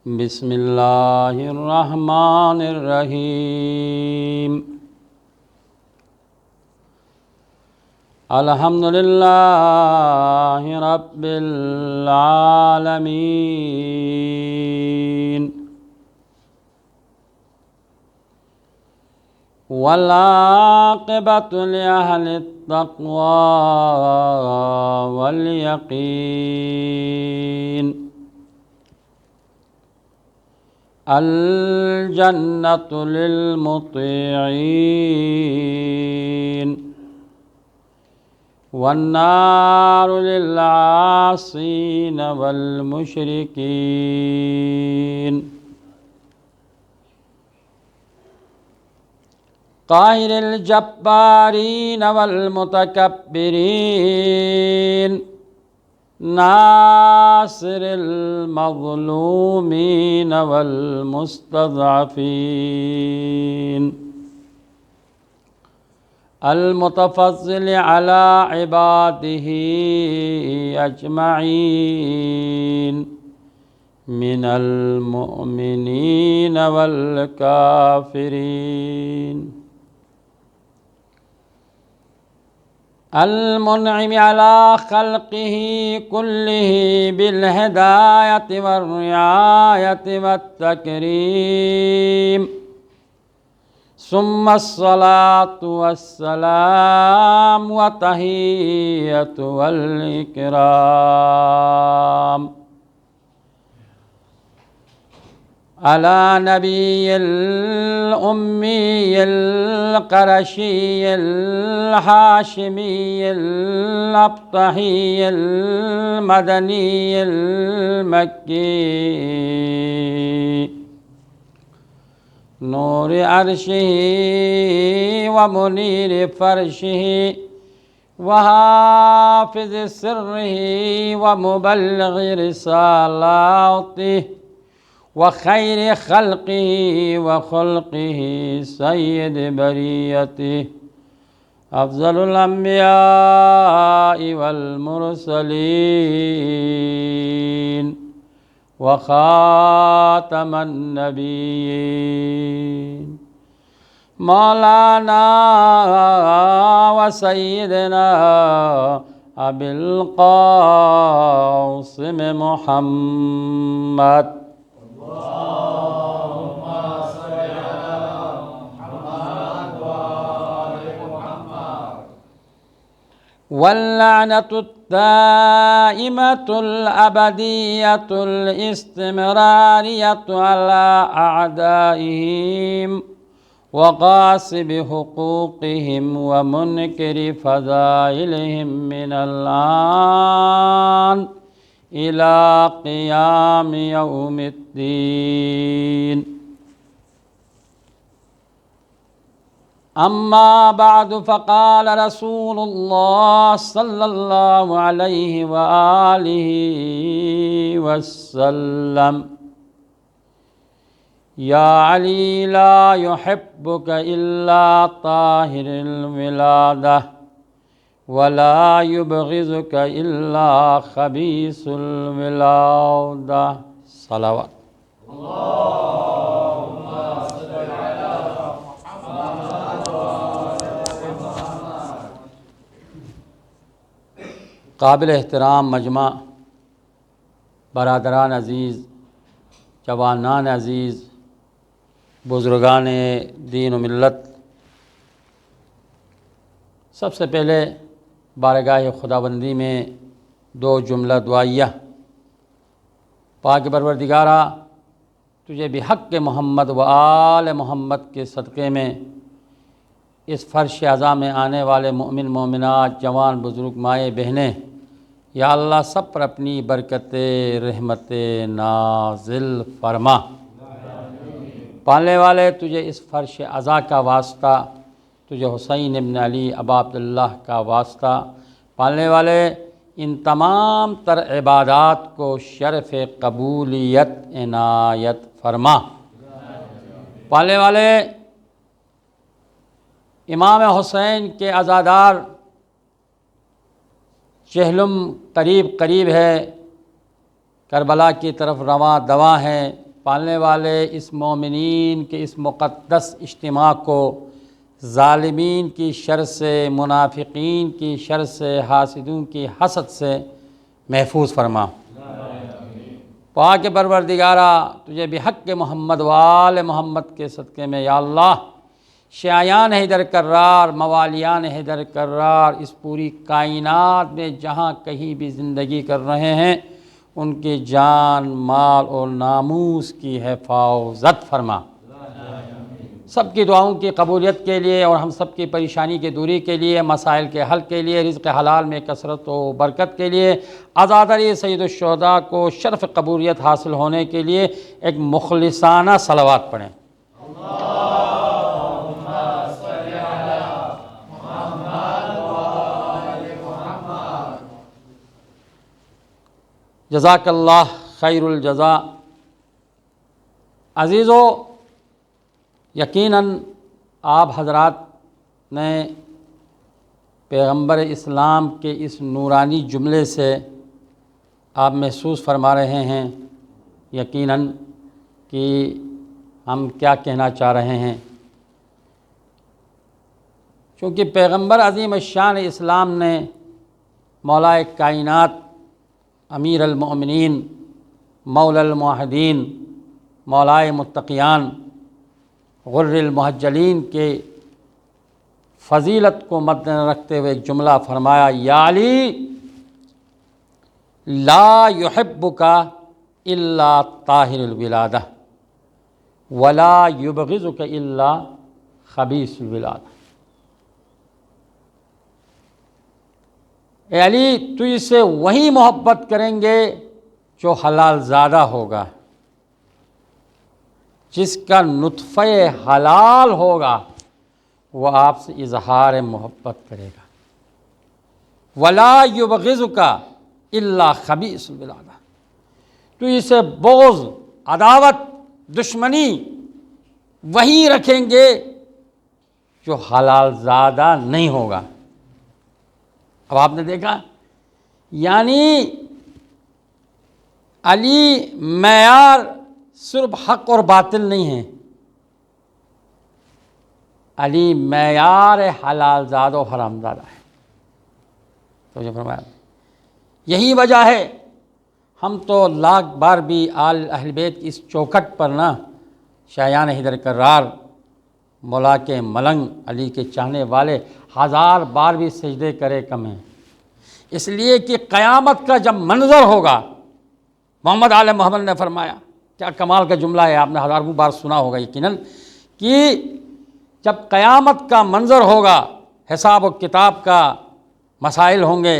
بسم اللہ الرحمن الرحیم الحمد للہ رب العالمین والعاقبۃ لأہل التقوى والیقین الجنة للمطيعين والنار للعاصين والمشركين قاهر الجبارين والمتكبرين ناصر المظلومين والمستضعفين المتفضل على عباده أجمعين من المؤمنين والكافرين المنعم على خلقه كله بالهداية والرعاية والتكريم ثم الصلاة والسلام والتحية والإكرام على نبي الأمي القرشي الحاشمي الأبطحي المدني المكي نور عرشه ومنير فرشه وحافظ سره ومبلغ رسالاته وخير خلقه وخلقه سيد بريته أفضل الأنبياء والمرسلين وخاتم النبيين مولانا وسيدنا أبي القاسم محمد واللعنة الدائمة الأبدية الاستمرارية على أعدائهم وغاصب حقوقهم ومنكر فضائلهم من الآن إلى قيام يوم الدين أما بعد فقال رسول الله صلى الله عليه وآله وسلم يا علي لا يحبك إلا طاهر الولادة ولا يبغضك إلا خبيث الولادة صلوات قابل احترام مجمع، برادران عزیز، جوانان عزیز، بزرگان دین و ملت، سب سے پہلے بارگاہ خداوندی میں دو جملہ دعائیہ۔ پاک پروردگارا، تجھے بحق محمد و آل محمد کے صدقے میں اس فرش عزا میں آنے والے مومن مومنات، جوان بزرگ، مائیں بہنیں، یا اللہ سب پر اپنی برکت رحمت نازل فرما۔ پالنے والے تجھے اس فرش عزا کا واسطہ، تجھے حسین ابن علی ابا عبداللہ کا واسطہ، پالنے والے ان تمام تر عبادات کو شرف قبولیت عنایت فرما۔ پالنے والے امام حسین کے عزادار چہلم قریب ہے، کربلا کی طرف رواں دواں ہے، پالنے والے اس مومنین کے اس مقدس اجتماع کو ظالمین کی شر سے، منافقین کی شر سے، حاسدوں کی حسد سے محفوظ فرما۔ پاک پروردگارا تجھے بحق محمد وآل محمد کے صدقے میں یا اللہ شیعان حیدر کرار، موالیان حیدر کرار اس پوری کائنات میں جہاں کہیں بھی زندگی کر رہے ہیں ان کی جان، مال اور ناموس کی حفاظت فرما۔ سب کی دعاؤں کی قبولیت کے لیے اور ہم سب کی پریشانی کی دوری کے لیے، مسائل کے حل کے لیے، رزق حلال میں کثرت و برکت کے لیے، عزاداری سید الشہداء کو شرف قبولیت حاصل ہونے کے لیے ایک مخلصانہ صلوات پڑھیں۔ جزاک اللہ خیر الجزا۔ عزیزو، یقیناً آپ حضرات نے پیغمبر اسلام کے اس نورانی جملے سے آپ محسوس فرما رہے ہیں یقیناً کہ ہم کیا کہنا چاہ رہے ہیں، چونکہ پیغمبر عظیم الشان اسلام نے مولا کائنات، امیر المؤمنین، مولا الموحدین، مولائے متقیان، غر المحجلین کے فضیلت کو مد نظر رکھتے ہوئے ایک جملہ فرمایا، یا علی لا یحبک الا طاہر الولادہ ولا یبغضک الا خبیث الولادہ۔ اے علی، تجھ سے وہی محبت کریں گے جو حلال زادہ ہوگا، جس کا نطفہ حلال ہوگا وہ آپ سے اظہار محبت کرے گا۔ ولا یبغضک الا خبیث الولادہ، تو اسے بغض، عداوت، دشمنی وہی رکھیں گے جو حلال زادہ نہیں ہوگا۔ اب آپ نے دیکھا، یعنی علی معیار صرف حق اور باطل نہیں ہے، علی معیار حلال زاد و حرام زادہ ہے۔ تو جو فرمایا، یہی وجہ ہے ہم تو لاکھ بار بھی اہل بیت کی اس چوکھٹ پر نا شیعان حیدر کرار، مولا کے ملنگ، علی کے چاہنے والے 1000 بار بھی سجدے کرے کم ہیں، اس لیے کہ قیامت کا جب منظر ہوگا، محمد آل محمد نے فرمایا، کیا کمال کا جملہ ہے، آپ نے ہزاروں بار سنا ہوگا یقیناً، کہ جب قیامت کا منظر ہوگا، حساب و کتاب کا مسائل ہوں گے،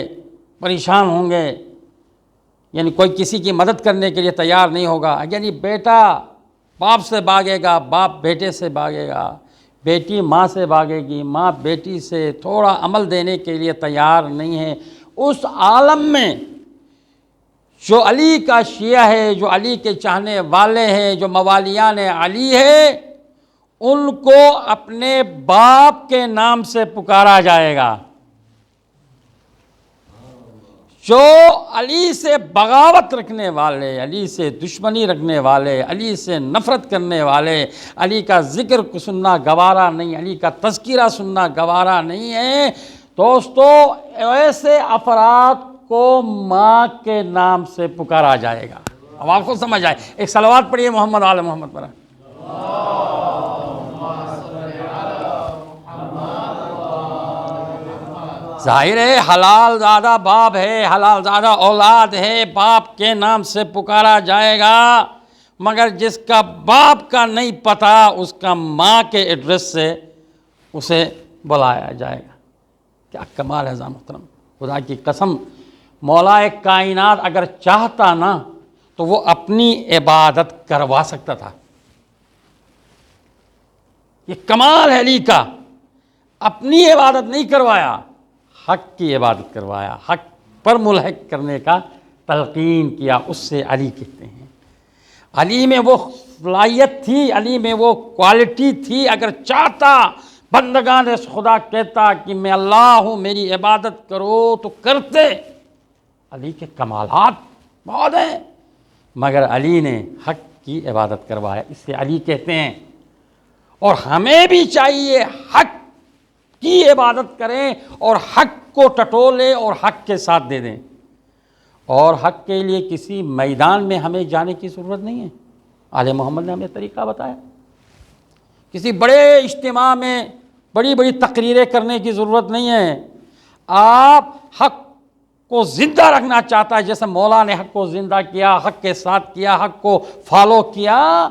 پریشان ہوں گے، یعنی کوئی کسی کی مدد کرنے کے لیے تیار نہیں ہوگا، یعنی بیٹا باپ سے بھاگے گا، باپ بیٹے سے بھاگے گا، بیٹی ماں سے بھاگے گی، ماں بیٹی سے تھوڑا عمل دینے کے لیے تیار نہیں ہے۔ اس عالم میں جو علی کا شیعہ ہے، جو علی کے چاہنے والے ہیں، جو موالیان علی ہے، ان کو اپنے باپ کے نام سے پکارا جائے گا۔ جو علی سے بغاوت رکھنے والے، علی سے دشمنی رکھنے والے، علی سے نفرت کرنے والے، علی کا ذکر سننا گوارا نہیں، علی کا تذکرہ سننا گوارا نہیں ہے، دوستو ایسے افراد کو ماں کے نام سے پکارا جائے گا۔ اب آپ کو سمجھ آئے، ایک صلوات پڑھیے محمد آل محمد پر۔ ظاہر ہے حلال زادہ باپ ہے، حلال زادہ اولاد ہے، باپ کے نام سے پکارا جائے گا، مگر جس کا باپ کا نہیں پتہ، اس کا ماں کے ایڈریس سے اسے بلایا جائے گا۔ کیا کمال ہے محترم، خدا کی قسم، مولا کائنات اگر چاہتا نا تو وہ اپنی عبادت کروا سکتا تھا۔ یہ کمال ہے علی کا، اپنی عبادت نہیں کروایا، حق کی عبادت کروایا، حق پر ملحق کرنے کا تلقین کیا، اس سے علی کہتے ہیں۔ علی میں وہ صلاحیت تھی، علی میں وہ کوالٹی تھی، اگر چاہتا بندگان خدا کہتا کہ میں اللہ ہوں میری عبادت کرو تو کرتے۔ علی کے کمالات بہت ہیں، مگر علی نے حق کی عبادت کروایا، اس سے علی کہتے ہیں۔ اور ہمیں بھی چاہیے حق کی عبادت کریں اور حق کو ٹٹولیں اور حق کے ساتھ دے دیں، اور حق کے لیے کسی میدان میں ہمیں جانے کی ضرورت نہیں ہے۔ آل محمد نے ہمیں طریقہ بتایا، کسی بڑے اجتماع میں بڑی بڑی تقریریں کرنے کی ضرورت نہیں ہے۔ آپ حق کو زندہ رکھنا چاہتا ہے، جیسے مولا نے حق کو زندہ کیا، حق کے ساتھ کیا، حق کو فالو کیا،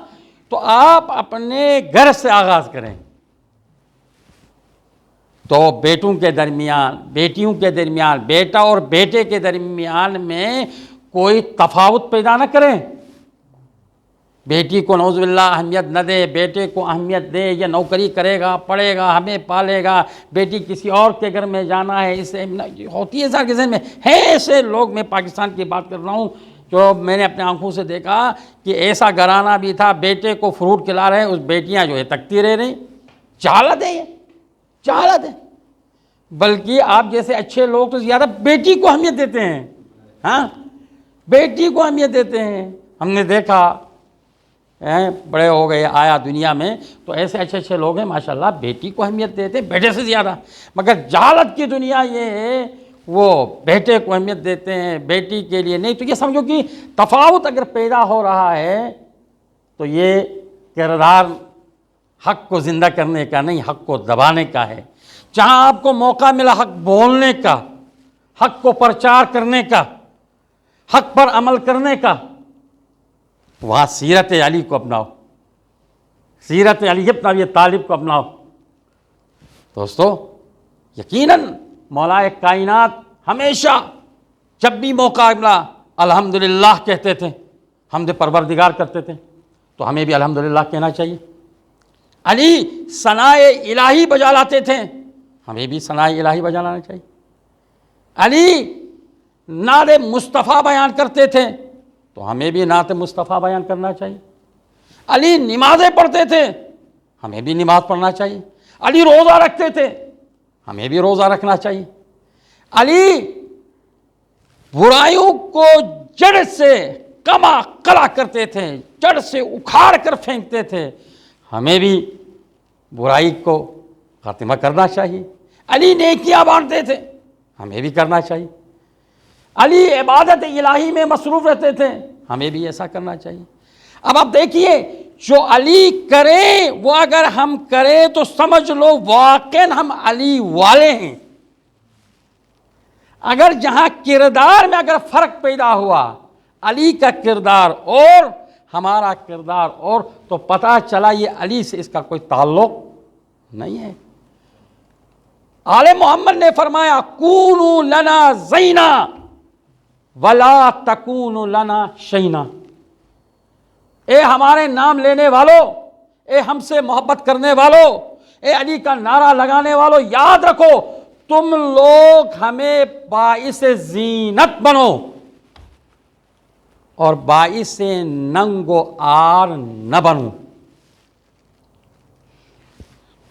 تو آپ اپنے گھر سے آغاز کریں۔ تو بیٹوں کے درمیان، بیٹیوں کے درمیان، بیٹا اور بیٹے کے درمیان میں کوئی تفاوت پیدا نہ کریں۔ بیٹی کو نعوذ باللہ اہمیت نہ دے، بیٹے کو اہمیت دے، یہ نوکری کرے گا، پڑھے گا، ہمیں پالے گا، بیٹی کسی اور کے گھر میں جانا ہے، اسے ہوتی ہے سر کے ذہن میں ہے ایسے لوگ۔ میں پاکستان کی بات کر رہا ہوں، جو میں نے اپنے آنکھوں سے دیکھا کہ ایسا گھرانہ بھی تھا، بیٹے کو فروٹ کھلا رہے ہیں، اس بیٹیاں جو ہے تکتی رہ رہی۔ جہالت ہے، یہ جہالت ہے۔ بلکہ آپ جیسے اچھے لوگ تو زیادہ بیٹی کو اہمیت دیتے ہیں، ہاں بیٹی کو اہمیت دیتے ہیں۔ ہم نے دیکھا بڑے ہو گئے آیا دنیا میں تو ایسے اچھے اچھے لوگ ہیں ماشاءاللہ، بیٹی کو اہمیت دیتے ہیں بیٹے سے زیادہ۔ مگر جہالت کی دنیا یہ ہے، وہ بیٹے کو اہمیت دیتے ہیں، بیٹی کے لیے نہیں۔ تو یہ سمجھو کہ تفاوت اگر پیدا ہو رہا ہے تو یہ کردار حق کو زندہ کرنے کا نہیں، حق کو دبانے کا ہے۔ جہاں آپ کو موقع ملا حق بولنے کا، حق کو پرچار کرنے کا، حق پر عمل کرنے کا، وہاں سیرت علی کو اپناؤ، سیرت علی ابن ابی طالب کو اپناؤ۔ دوستو یقیناً مولا کائنات ہمیشہ جب بھی موقع ملا الحمدللہ کہتے تھے، حمد پروردگار کرتے تھے، تو ہمیں بھی الحمدللہ کہنا چاہیے۔ علی ثناء الہی بجا لاتے تھے، ہمیں بھی ثناء الہی بجا لانا چاہیے۔ علی نعت مصطفیٰ بیان کرتے تھے تو ہمیں بھی نعت مصطفیٰ بیان کرنا چاہیے۔ علی نمازیں پڑھتے تھے، ہمیں بھی نماز پڑھنا چاہیے۔ علی روزہ رکھتے تھے، ہمیں بھی روزہ رکھنا چاہیے۔ علی برائیوں کو جڑ سے کما کلا کرتے تھے، جڑ سے اکھاڑ کر پھینکتے تھے، ہمیں بھی برائی کو خاتمہ کرنا چاہیے۔ علی نیکیاں بانٹتے تھے، ہمیں بھی کرنا چاہیے۔ علی عبادت الہی میں مصروف رہتے تھے، ہمیں بھی ایسا کرنا چاہیے۔ اب آپ دیکھیے جو علی کریں وہ اگر ہم کریں تو سمجھ لو واقعاً ہم علی والے ہیں۔ اگر جہاں کردار میں اگر فرق پیدا ہوا، علی کا کردار اور ہمارا کردار اور، تو پتہ چلا یہ علی سے اس کا کوئی تعلق نہیں ہے۔ آل محمد نے فرمایا کونوا لنا زینا ولا تکونوا لنا شینا۔ اے ہمارے نام لینے والوں، اے ہم سے محبت کرنے والوں، اے علی کا نعرہ لگانے والوں، یاد رکھو تم لوگ ہمیں باعث زینت بنو اور باعث ننگ و عار نہ بنو۔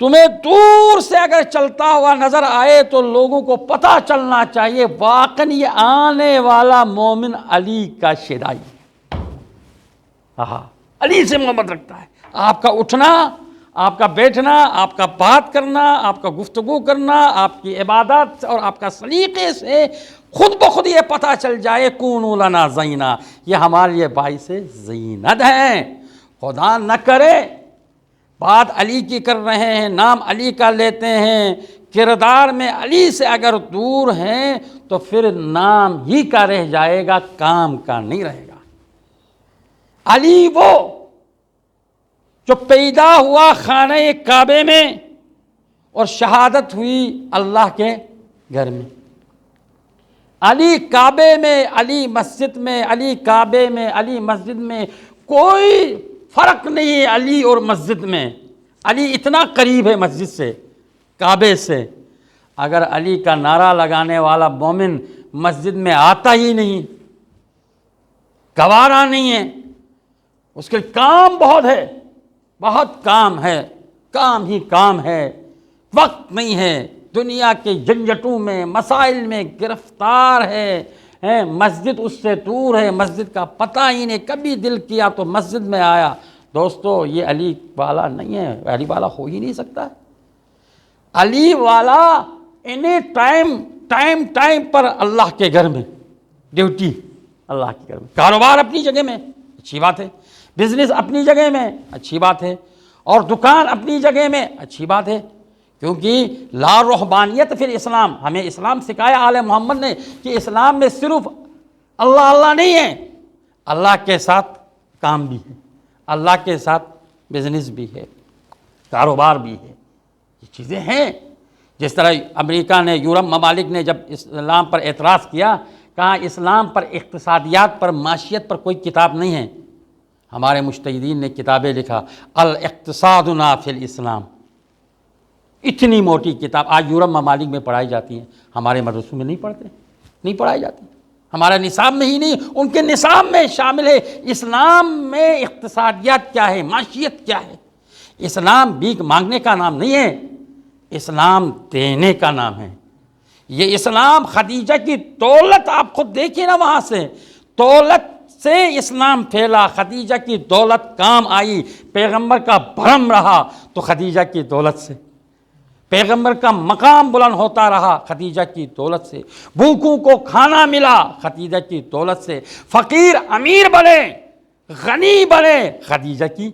تمہیں دور سے اگر چلتا ہوا نظر آئے تو لوگوں کو پتہ چلنا چاہیے واقعی یہ آنے والا مومن علی کا شیدائی علی سے محبت رکھتا ہے۔ آپ کا اٹھنا، آپ کا بیٹھنا، آپ کا بات کرنا، آپ کا گفتگو کرنا، آپ کی عبادت اور آپ کا سلیقے سے خود بخود یہ پتہ چل جائے کونوا لنا زینا، یہ ہمارے لیے باعث زینت ہے۔ خدا نہ کرے بات علی کی کر رہے ہیں، نام علی کا لیتے ہیں، کردار میں علی سے اگر دور ہیں تو پھر نام ہی کا رہ جائے گا، کام کا نہیں رہے گا۔ علی وہ جو پیدا ہوا خانہ کعبے میں اور شہادت ہوئی اللہ کے گھر میں۔ علی کعبے میں، علی مسجد میں، علی کعبے میں، علی مسجد میں کوئی فرق نہیں ہے علی اور مسجد میں۔ علی اتنا قریب ہے مسجد سے، کعبے سے، اگر علی کا نعرہ لگانے والا مومن مسجد میں آتا ہی نہیں، گوارا نہیں ہے، اس کے کام بہت ہے، بہت کام ہے، کام ہی کام ہے، وقت نہیں ہے، دنیا کے جھنجھٹوں میں مسائل میں گرفتار ہے، ہیں مسجد اس سے دور ہے، مسجد کا پتہ ہی نہیں، کبھی دل کیا تو مسجد میں آیا۔ دوستو یہ علی والا نہیں ہے، علی والا ہو ہی نہیں سکتا۔ علی والا اینی ٹائم پر اللہ کے گھر میں ڈیوٹی، اللہ کے گھر میں، کاروبار اپنی جگہ میں اچھی بات ہے، بزنس اپنی جگہ میں اچھی بات ہے، اور دکان اپنی جگہ میں اچھی بات ہے، کیونکہ لا رہبانیت فی الاسلام، ہمیں اسلام سکھایا آل محمد نے کہ اسلام میں صرف اللہ اللہ نہیں ہے، اللہ کے ساتھ کام بھی ہے، اللہ کے ساتھ بزنس بھی ہے، کاروبار بھی ہے، یہ چیزیں ہیں۔ جس طرح امریکہ نے، یورپ ممالک نے جب اسلام پر اعتراض کیا، کہا اسلام پر، اقتصادیات پر، معاشیت پر کوئی کتاب نہیں ہے۔ ہمارے مجتہدین نے کتابیں لکھا، الاقتصادنا فی الاسلام، اتنی موٹی کتاب آج یورپ ممالک میں پڑھائی جاتی ہیں، ہمارے مدرسوں میں نہیں پڑھائی جاتی، ہمارے نصاب میں ہی نہیں، ان کے نصاب میں شامل ہے۔ اسلام میں اقتصادیات کیا ہے، معاشیت کیا ہے۔ اسلام بھیک مانگنے کا نام نہیں ہے، اسلام دینے کا نام ہے۔ یہ اسلام خدیجہ کی دولت، آپ خود دیکھیں نا، وہاں سے دولت سے اسلام پھیلا، خدیجہ کی دولت کام آئی، پیغمبر کا بھرم رہا تو خدیجہ کی دولت سے، پیغمبر کا مقام بلند ہوتا رہا خدیجہ کی دولت سے، بھوکوں کو کھانا ملا خدیجہ کی دولت سے، فقیر امیر بنے، غنی بنے خدیجہ کی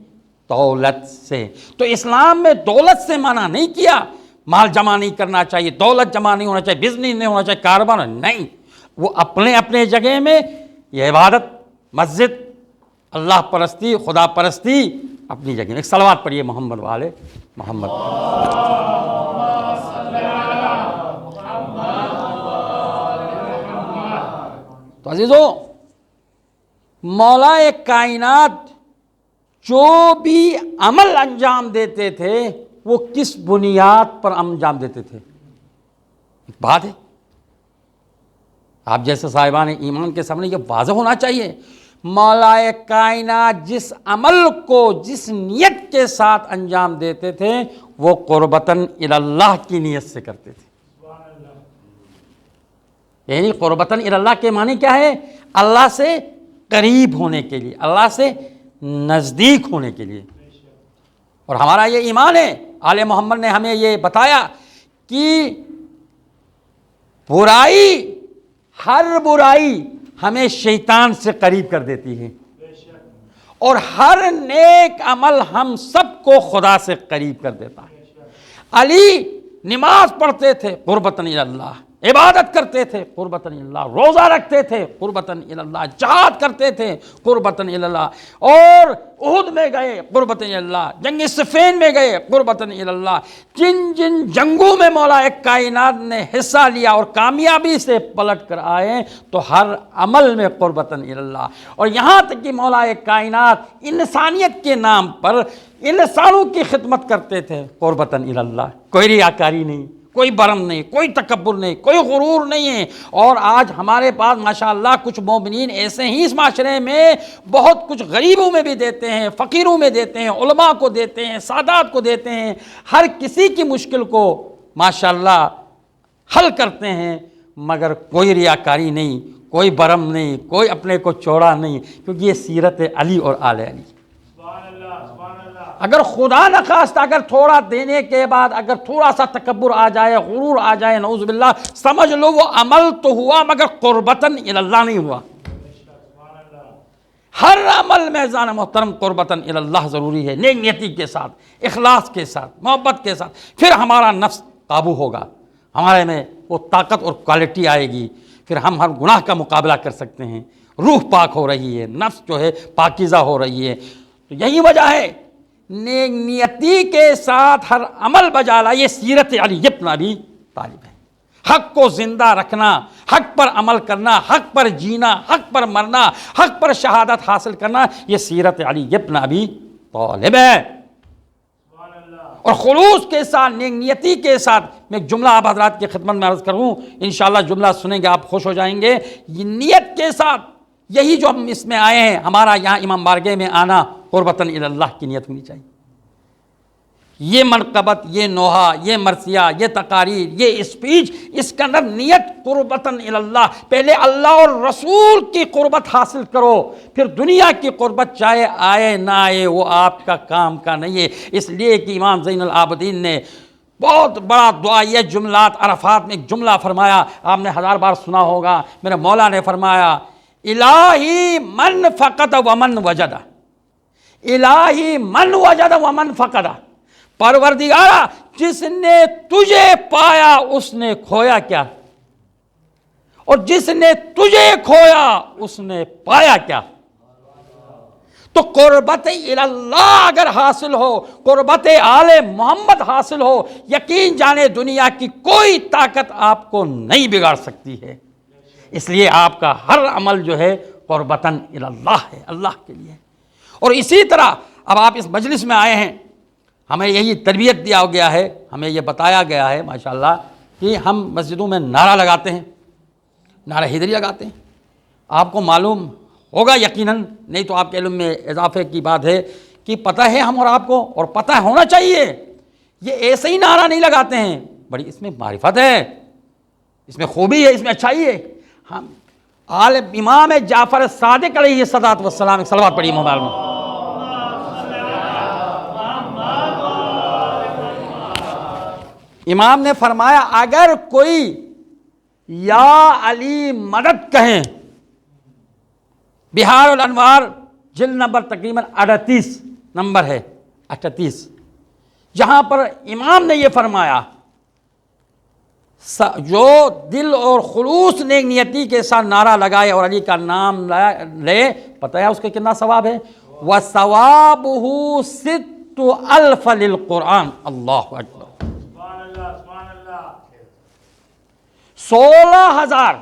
دولت سے۔ تو اسلام میں دولت سے منع نہیں کیا، مال جمع نہیں کرنا چاہیے، دولت جمع نہیں ہونا چاہیے، بزنس نہیں ہونا چاہیے، کاروبار نہیں، وہ اپنے جگہ میں یہ عبادت، مسجد، اللہ پرستی، خدا پرستی اپنی جگہ میں۔ ایک صلوات پڑھیے محمد والے محمد۔ تو عزیزو، مولا کائنات جو بھی عمل انجام دیتے تھے وہ کس بنیاد پر انجام دیتے تھے؟ ایک بات ہے، آپ جیسے صاحبان ایمان کے سامنے یہ واضح ہونا چاہیے، مولا کائنات جس عمل کو جس نیت کے ساتھ انجام دیتے تھے وہ قربتاً اللہ کی نیت سے کرتے تھے۔ یعنی قربتاً اللہ کے معنی کیا ہے؟ اللہ سے قریب ہونے کے لیے، اللہ سے نزدیک ہونے کے لیے۔ اور ہمارا یہ ایمان ہے، آل محمد نے ہمیں یہ بتایا کہ برائی، ہر برائی ہمیں شیطان سے قریب کر دیتی ہے، اور ہر نیک عمل ہم سب کو خدا سے قریب کر دیتا ہے۔ علی نماز پڑھتے تھے قربتاً اللہ، عبادت کرتے تھے قربتاً اللہ، روزہ رکھتے تھے قربتاً اللہ، جہاد کرتے تھے قربتاً اللہ، اور احد میں گئے قربتاً اللہ، جنگ صفین میں گئے قربتاً اللہ۔ جن جن جنگوں میں مولا کائنات نے حصہ لیا اور کامیابی سے پلٹ کر آئے تو ہر عمل میں قربتاً اللہ۔ اور یہاں تک کہ مولا کائنات انسانیت کے نام پر انسانوں کی خدمت کرتے تھے قربتاً اللہ، کوئی ریاکاری نہیں، کوئی برم نہیں، کوئی تکبر نہیں، کوئی غرور نہیں ہے۔ اور آج ہمارے پاس ماشاءاللہ کچھ مومنین ایسے ہی اس معاشرے میں بہت کچھ غریبوں میں بھی دیتے ہیں، فقیروں میں دیتے ہیں، علماء کو دیتے ہیں، سادات کو دیتے ہیں، ہر کسی کی مشکل کو ماشاءاللہ حل کرتے ہیں، مگر کوئی ریاکاری نہیں، کوئی برم نہیں، کوئی اپنے کو چوڑا نہیں، کیونکہ یہ سیرت علی اور آل علی۔ اگر خدا نخواستہ اگر تھوڑا دینے کے بعد اگر تھوڑا سا تکبر آ جائے، غرور آ جائے، نعوذ باللہ، سمجھ لو وہ عمل تو ہوا مگر قربتاً اللہ نہیں ہوا۔ ہر عمل میں جان محترم قربتاً اللہ ضروری ہے، نیک نیتی کے ساتھ، اخلاص کے ساتھ، محبت کے ساتھ، پھر ہمارا نفس قابو ہوگا، ہمارے میں وہ طاقت اور کوالٹی آئے گی، پھر ہم ہر گناہ کا مقابلہ کر سکتے ہیں، روح پاک ہو رہی ہے، نفس جو ہے پاکیزہ ہو رہی ہے۔ تو یہی وجہ ہے نیک نیتی کے ساتھ ہر عمل بجا لا، یہ سیرت علی ابن ابی طالب ہے۔ حق کو زندہ رکھنا، حق پر عمل کرنا، حق پر جینا، حق پر مرنا، حق پر شہادت حاصل کرنا، یہ سیرت علی ابن ابی طالب ہے۔ اور خلوص کے ساتھ، نیک نیتی کے ساتھ، میں ایک جملہ آپ حضرات کی خدمت میں عرض کروں، انشاءاللہ جملہ سنیں گے آپ خوش ہو جائیں گے۔ یہ نیت کے ساتھ، یہی جو ہم اس میں آئے ہیں، ہمارا یہاں امام بارگاہ میں آنا قربتاً اللہ کی نیت ہونی چاہیے۔ یہ منقبت، یہ نوحہ، یہ مرثیہ، یہ تقاریر، یہ اسپیچ، اس کے اندر نیت قربتاً اللہ، پہلے اللہ اور رسول کی قربت حاصل کرو، پھر دنیا کی قربت چاہے آئے نہ آئے وہ آپ کا کام کا نہیں ہے۔ اس لیے کہ امام زین العابدین نے بہت بڑا دعائیہ جملات عرفات میں ایک جملہ فرمایا، آپ نے 1000 بار سنا ہوگا، میرے مولا نے فرمایا الہی من فقد ومن وجد، الہی من وجد ومن فقد، پروردگارا جس نے تجھے پایا اس نے کھویا کیا، اور جس نے تجھے کھویا اس نے پایا کیا۔ تو قربت اللہ اگر حاصل ہو، قربت آل محمد حاصل ہو، یقین جانے دنیا کی کوئی طاقت آپ کو نہیں بگاڑ سکتی ہے۔ اس لیے آپ کا ہر عمل جو ہے قربتاً اللہ ہے، اللہ کے لیے۔ اور اسی طرح اب آپ اس مجلس میں آئے ہیں، ہمیں یہی تربیت دیا گیا ہے، ہمیں یہ بتایا گیا ہے ماشاءاللہ کہ ہم مسجدوں میں نعرہ لگاتے ہیں، نعرہ حیدری لگاتے ہیں۔ آپ کو معلوم ہوگا یقیناً، نہیں تو آپ کے علم میں اضافے کی بات ہے کہ پتہ ہے ہم اور آپ کو، اور پتہ ہونا چاہیے، یہ ایسے ہی نعرہ نہیں لگاتے ہیں، بڑی اس میں معرفت ہے، اس میں خوبی ہے، اس میں اچھائی ہے۔ ہم امام جعفر صادق علیہ الصلوۃ والسلام، ایک صلوات پڑھی محمد میں۔ امام نے فرمایا اگر کوئی یا علی مدد کہیں، بہار الانوار جلد نمبر تقریباً 38 نمبر ہے، 38، جہاں پر امام نے یہ فرمایا جو دل اور خلوص نیک نیتی کے ساتھ نعرہ لگائے اور علی کا نام لے، پتہ ہے اس کے کتنا ثواب ہے؟ وَثَوَابُهُ 6,000 للقرآن، اللہ اکبر، 16,000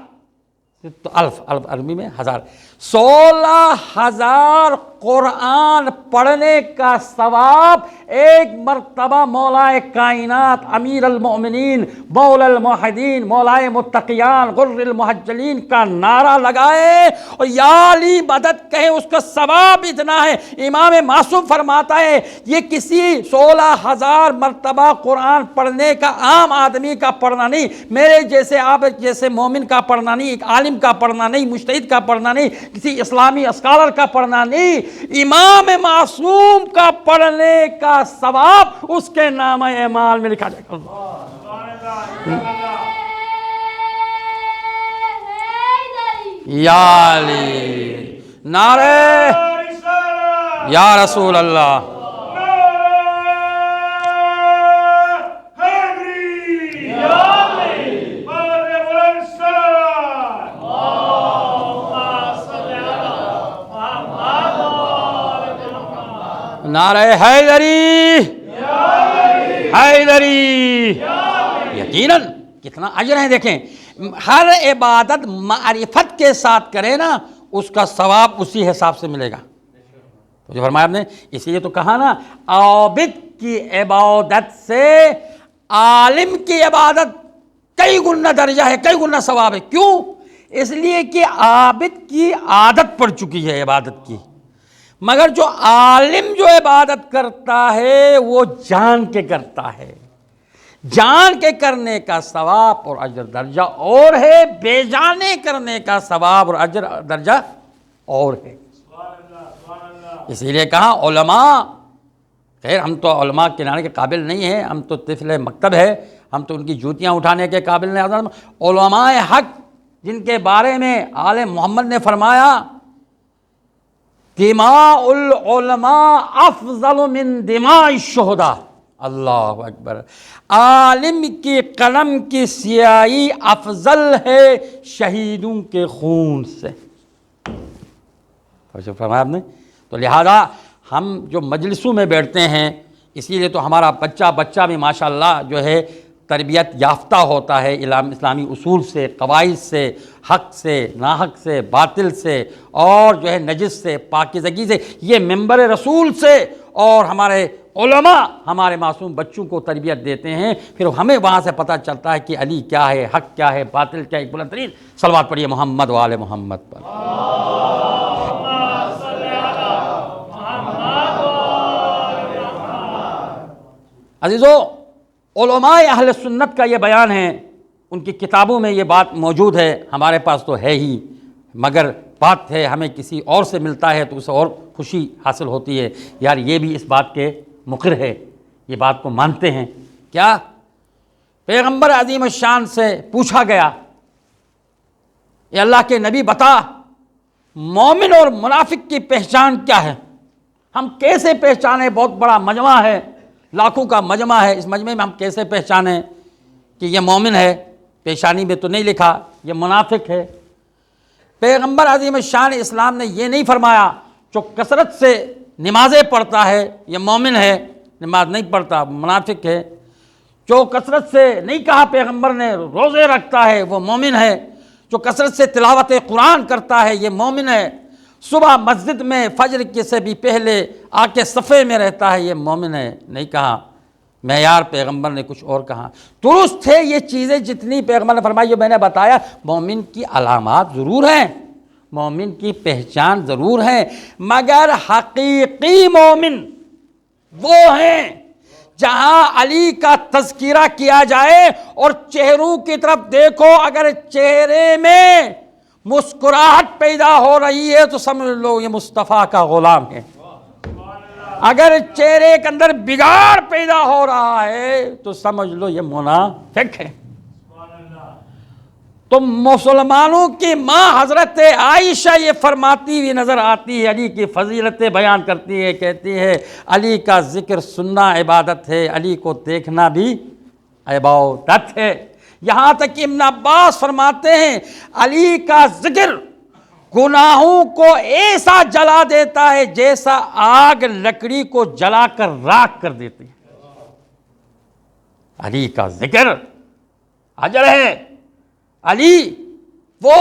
الف عربی میں 1000، 16,000 قرآن پڑھنے کا ثواب ایک مرتبہ مولا کائنات امیر المؤمنین مولا الموحدین مولا متقیان غر المحجلین کا نعرہ لگائے اور یا علی مدد کہے، اس کا ثواب اتنا ہے۔ امام معصوم فرماتا ہے یہ کسی 16,000 مرتبہ قرآن پڑھنے کا عام آدمی کا پڑھنا نہیں، میرے جیسے آپ جیسے مومن کا پڑھنا نہیں، ایک عالم کا پڑھنا نہیں، مجتہد کا پڑھنا نہیں، کسی اسلامی اسکالر کا پڑھنا نہیں، امام معصوم کا پڑھنے کا ثواب اس کے نامہ اعمال میں لکھا جائے گا۔ یا علی، نعرہ یا رسول اللہ، نعرہ حیدری، حیدری، یقیناً کتنا اجر ہے۔ دیکھیں ہر عبادت معرفت کے ساتھ کرے نا، اس کا ثواب اسی حساب سے ملے گا۔ جو فرمایا آپ نے، اسی لیے تو کہا نا عابد کی عبادت سے عالم کی عبادت کئی گنا درجہ ہے، کئی گنا ثواب ہے۔ کیوں؟ اس لیے کہ عابد کی عادت پڑ چکی ہے عبادت کی، مگر جو عالم جو عبادت کرتا ہے وہ جان کے کرتا ہے، جان کے کرنے کا ثواب اور اجر درجہ اور ہے، بے جانے کرنے کا ثواب اور اجر درجہ اور ہے۔ اسی لیے کہا علماء، خیر ہم تو علماء کنارے کے قابل نہیں ہیں، ہم تو طفل مکتب ہے، ہم تو ان کی جوتیاں اٹھانے کے قابل نہیں۔ علماء حق جن کے بارے میں آل محمد نے فرمایا دماء العلماء افضل من دماء الشہداء، اللہ اکبر، عالم کی قلم کی سیاہی افضل ہے شہیدوں کے خون سے، فرمایا آپ نے۔ تو لہذا ہم جو مجلسوں میں بیٹھتے ہیں، اسی لیے تو ہمارا بچہ بھی ماشاءاللہ جو ہے تربیت یافتہ ہوتا ہے اسلامی اصول سے، قواعد سے، حق سے، ناحق سے، باطل سے، اور جو ہے نجس سے، پاکیزگی سے، یہ منبر رسول سے، اور ہمارے علماء ہمارے معصوم بچوں کو تربیت دیتے ہیں، پھر ہمیں وہاں سے پتہ چلتا ہے کہ علی کیا ہے، حق کیا ہے، باطل کیا ہے۔ ایک بلند ترین صلوات پڑھیے محمد و آل محمد پر۔ عزیزو، علماء اہل سنت کا یہ بیان ہے، ان کی کتابوں میں یہ بات موجود ہے، ہمارے پاس تو ہے ہی، مگر بات ہے ہمیں کسی اور سے ملتا ہے تو اسے اور خوشی حاصل ہوتی ہے، یار یہ بھی اس بات کے مقر ہے، یہ بات کو مانتے ہیں۔ کیا پیغمبر عظیم الشان سے پوچھا گیا، اے اللہ کے نبی بتا مومن اور منافق کی پہچان کیا ہے، ہم کیسے پہچانیں؟ بہت بڑا مجمع ہے، لاکھوں کا مجمع ہے، اس مجمع میں ہم کیسے پہچانیں کہ یہ مومن ہے؟ پیشانی میں تو نہیں لکھا یہ منافق ہے۔ پیغمبر عظیم الشان اسلام نے یہ نہیں فرمایا جو کثرت سے نمازیں پڑھتا ہے یہ مومن ہے، نماز نہیں پڑھتا منافق ہے۔ جو کثرت سے نہیں کہا پیغمبر نے روزے رکھتا ہے وہ مومن ہے۔ جو کثرت سے تلاوت قرآن کرتا ہے یہ مومن ہے۔ صبح مسجد میں فجر کے سے بھی پہلے آ کے صفے میں رہتا ہے یہ مومن ہے، نہیں کہا۔ معیار پیغمبر نے کچھ اور کہا۔ درست ہے یہ چیزیں جتنی پیغمبر نے فرمائی جو میں نے بتایا، مومن کی علامات ضرور ہیں، مومن کی پہچان ضرور ہے، مگر حقیقی مومن وہ ہیں جہاں علی کا تذکرہ کیا جائے اور چہروں کی طرف دیکھو، اگر چہرے میں مسکراہٹ پیدا ہو رہی ہے تو سمجھ لو یہ مصطفیٰ کا غلام ہے، اگر چہرے کے اندر بگاڑ پیدا ہو رہا ہے تو سمجھ لو یہ منافق ہے۔ تو مسلمانوں کی ماں حضرت عائشہ یہ فرماتی ہوئی نظر آتی ہے، علی کی فضیلتیں بیان کرتی ہے، کہتی ہے علی کا ذکر سننا عبادت ہے، علی کو دیکھنا بھی عبادت ہے۔ یہاں تک کہ ابن عباس فرماتے ہیں علی کا ذکر گناہوں کو ایسا جلا دیتا ہے جیسا آگ لکڑی کو جلا کر راکھ کر دیتی ہے۔ علی کا ذکر اجر ہے۔ علی وہ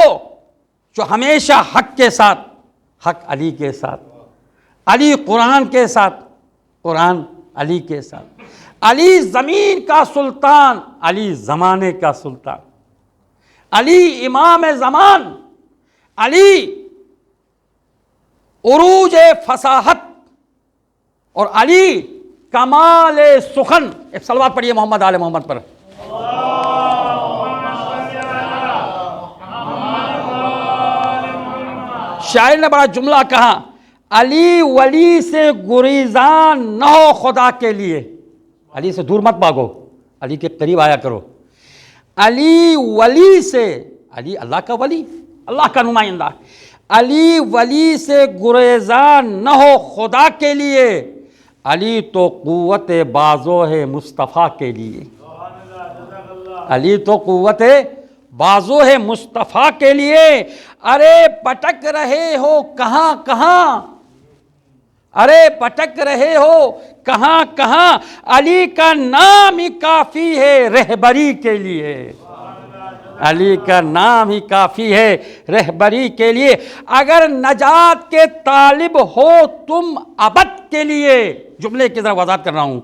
جو ہمیشہ حق کے ساتھ، حق علی کے ساتھ، علی قرآن کے ساتھ، قرآن علی کے ساتھ، علی زمین کا سلطان، علی زمانے کا سلطان، علی امام زمان، علی عروج فصاحت، اور علی کمال سخن۔ ایک صلوات پڑھیے محمد آل محمد پر۔ شاعر نے بڑا جملہ کہا، علی ولی سے گریزان نہ ہو خدا کے لیے، علی سے دور مت بھاگو، علی کے قریب آیا کرو۔ علی ولی سے، علی اللہ کا ولی، اللہ کا نمائندہ، علی ولی سے گریزان نہ ہو خدا کے لیے، علی تو قوت بازو ہے مصطفیٰ کے لیے، علی تو قوت بازو ہے مصطفیٰ کے لیے۔ ارے پٹک رہے ہو کہاں کہاں، ارے پٹک رہے ہو کہاں کہاں، علی کا نام ہی کافی ہے رہبری کے لیے، علی کا نام ہی کافی ہے رہبری کے لیے۔ اگر نجات کے طالب ہو تم ابد کے لیے، جملے کی طرف وضاحت کر رہا ہوں،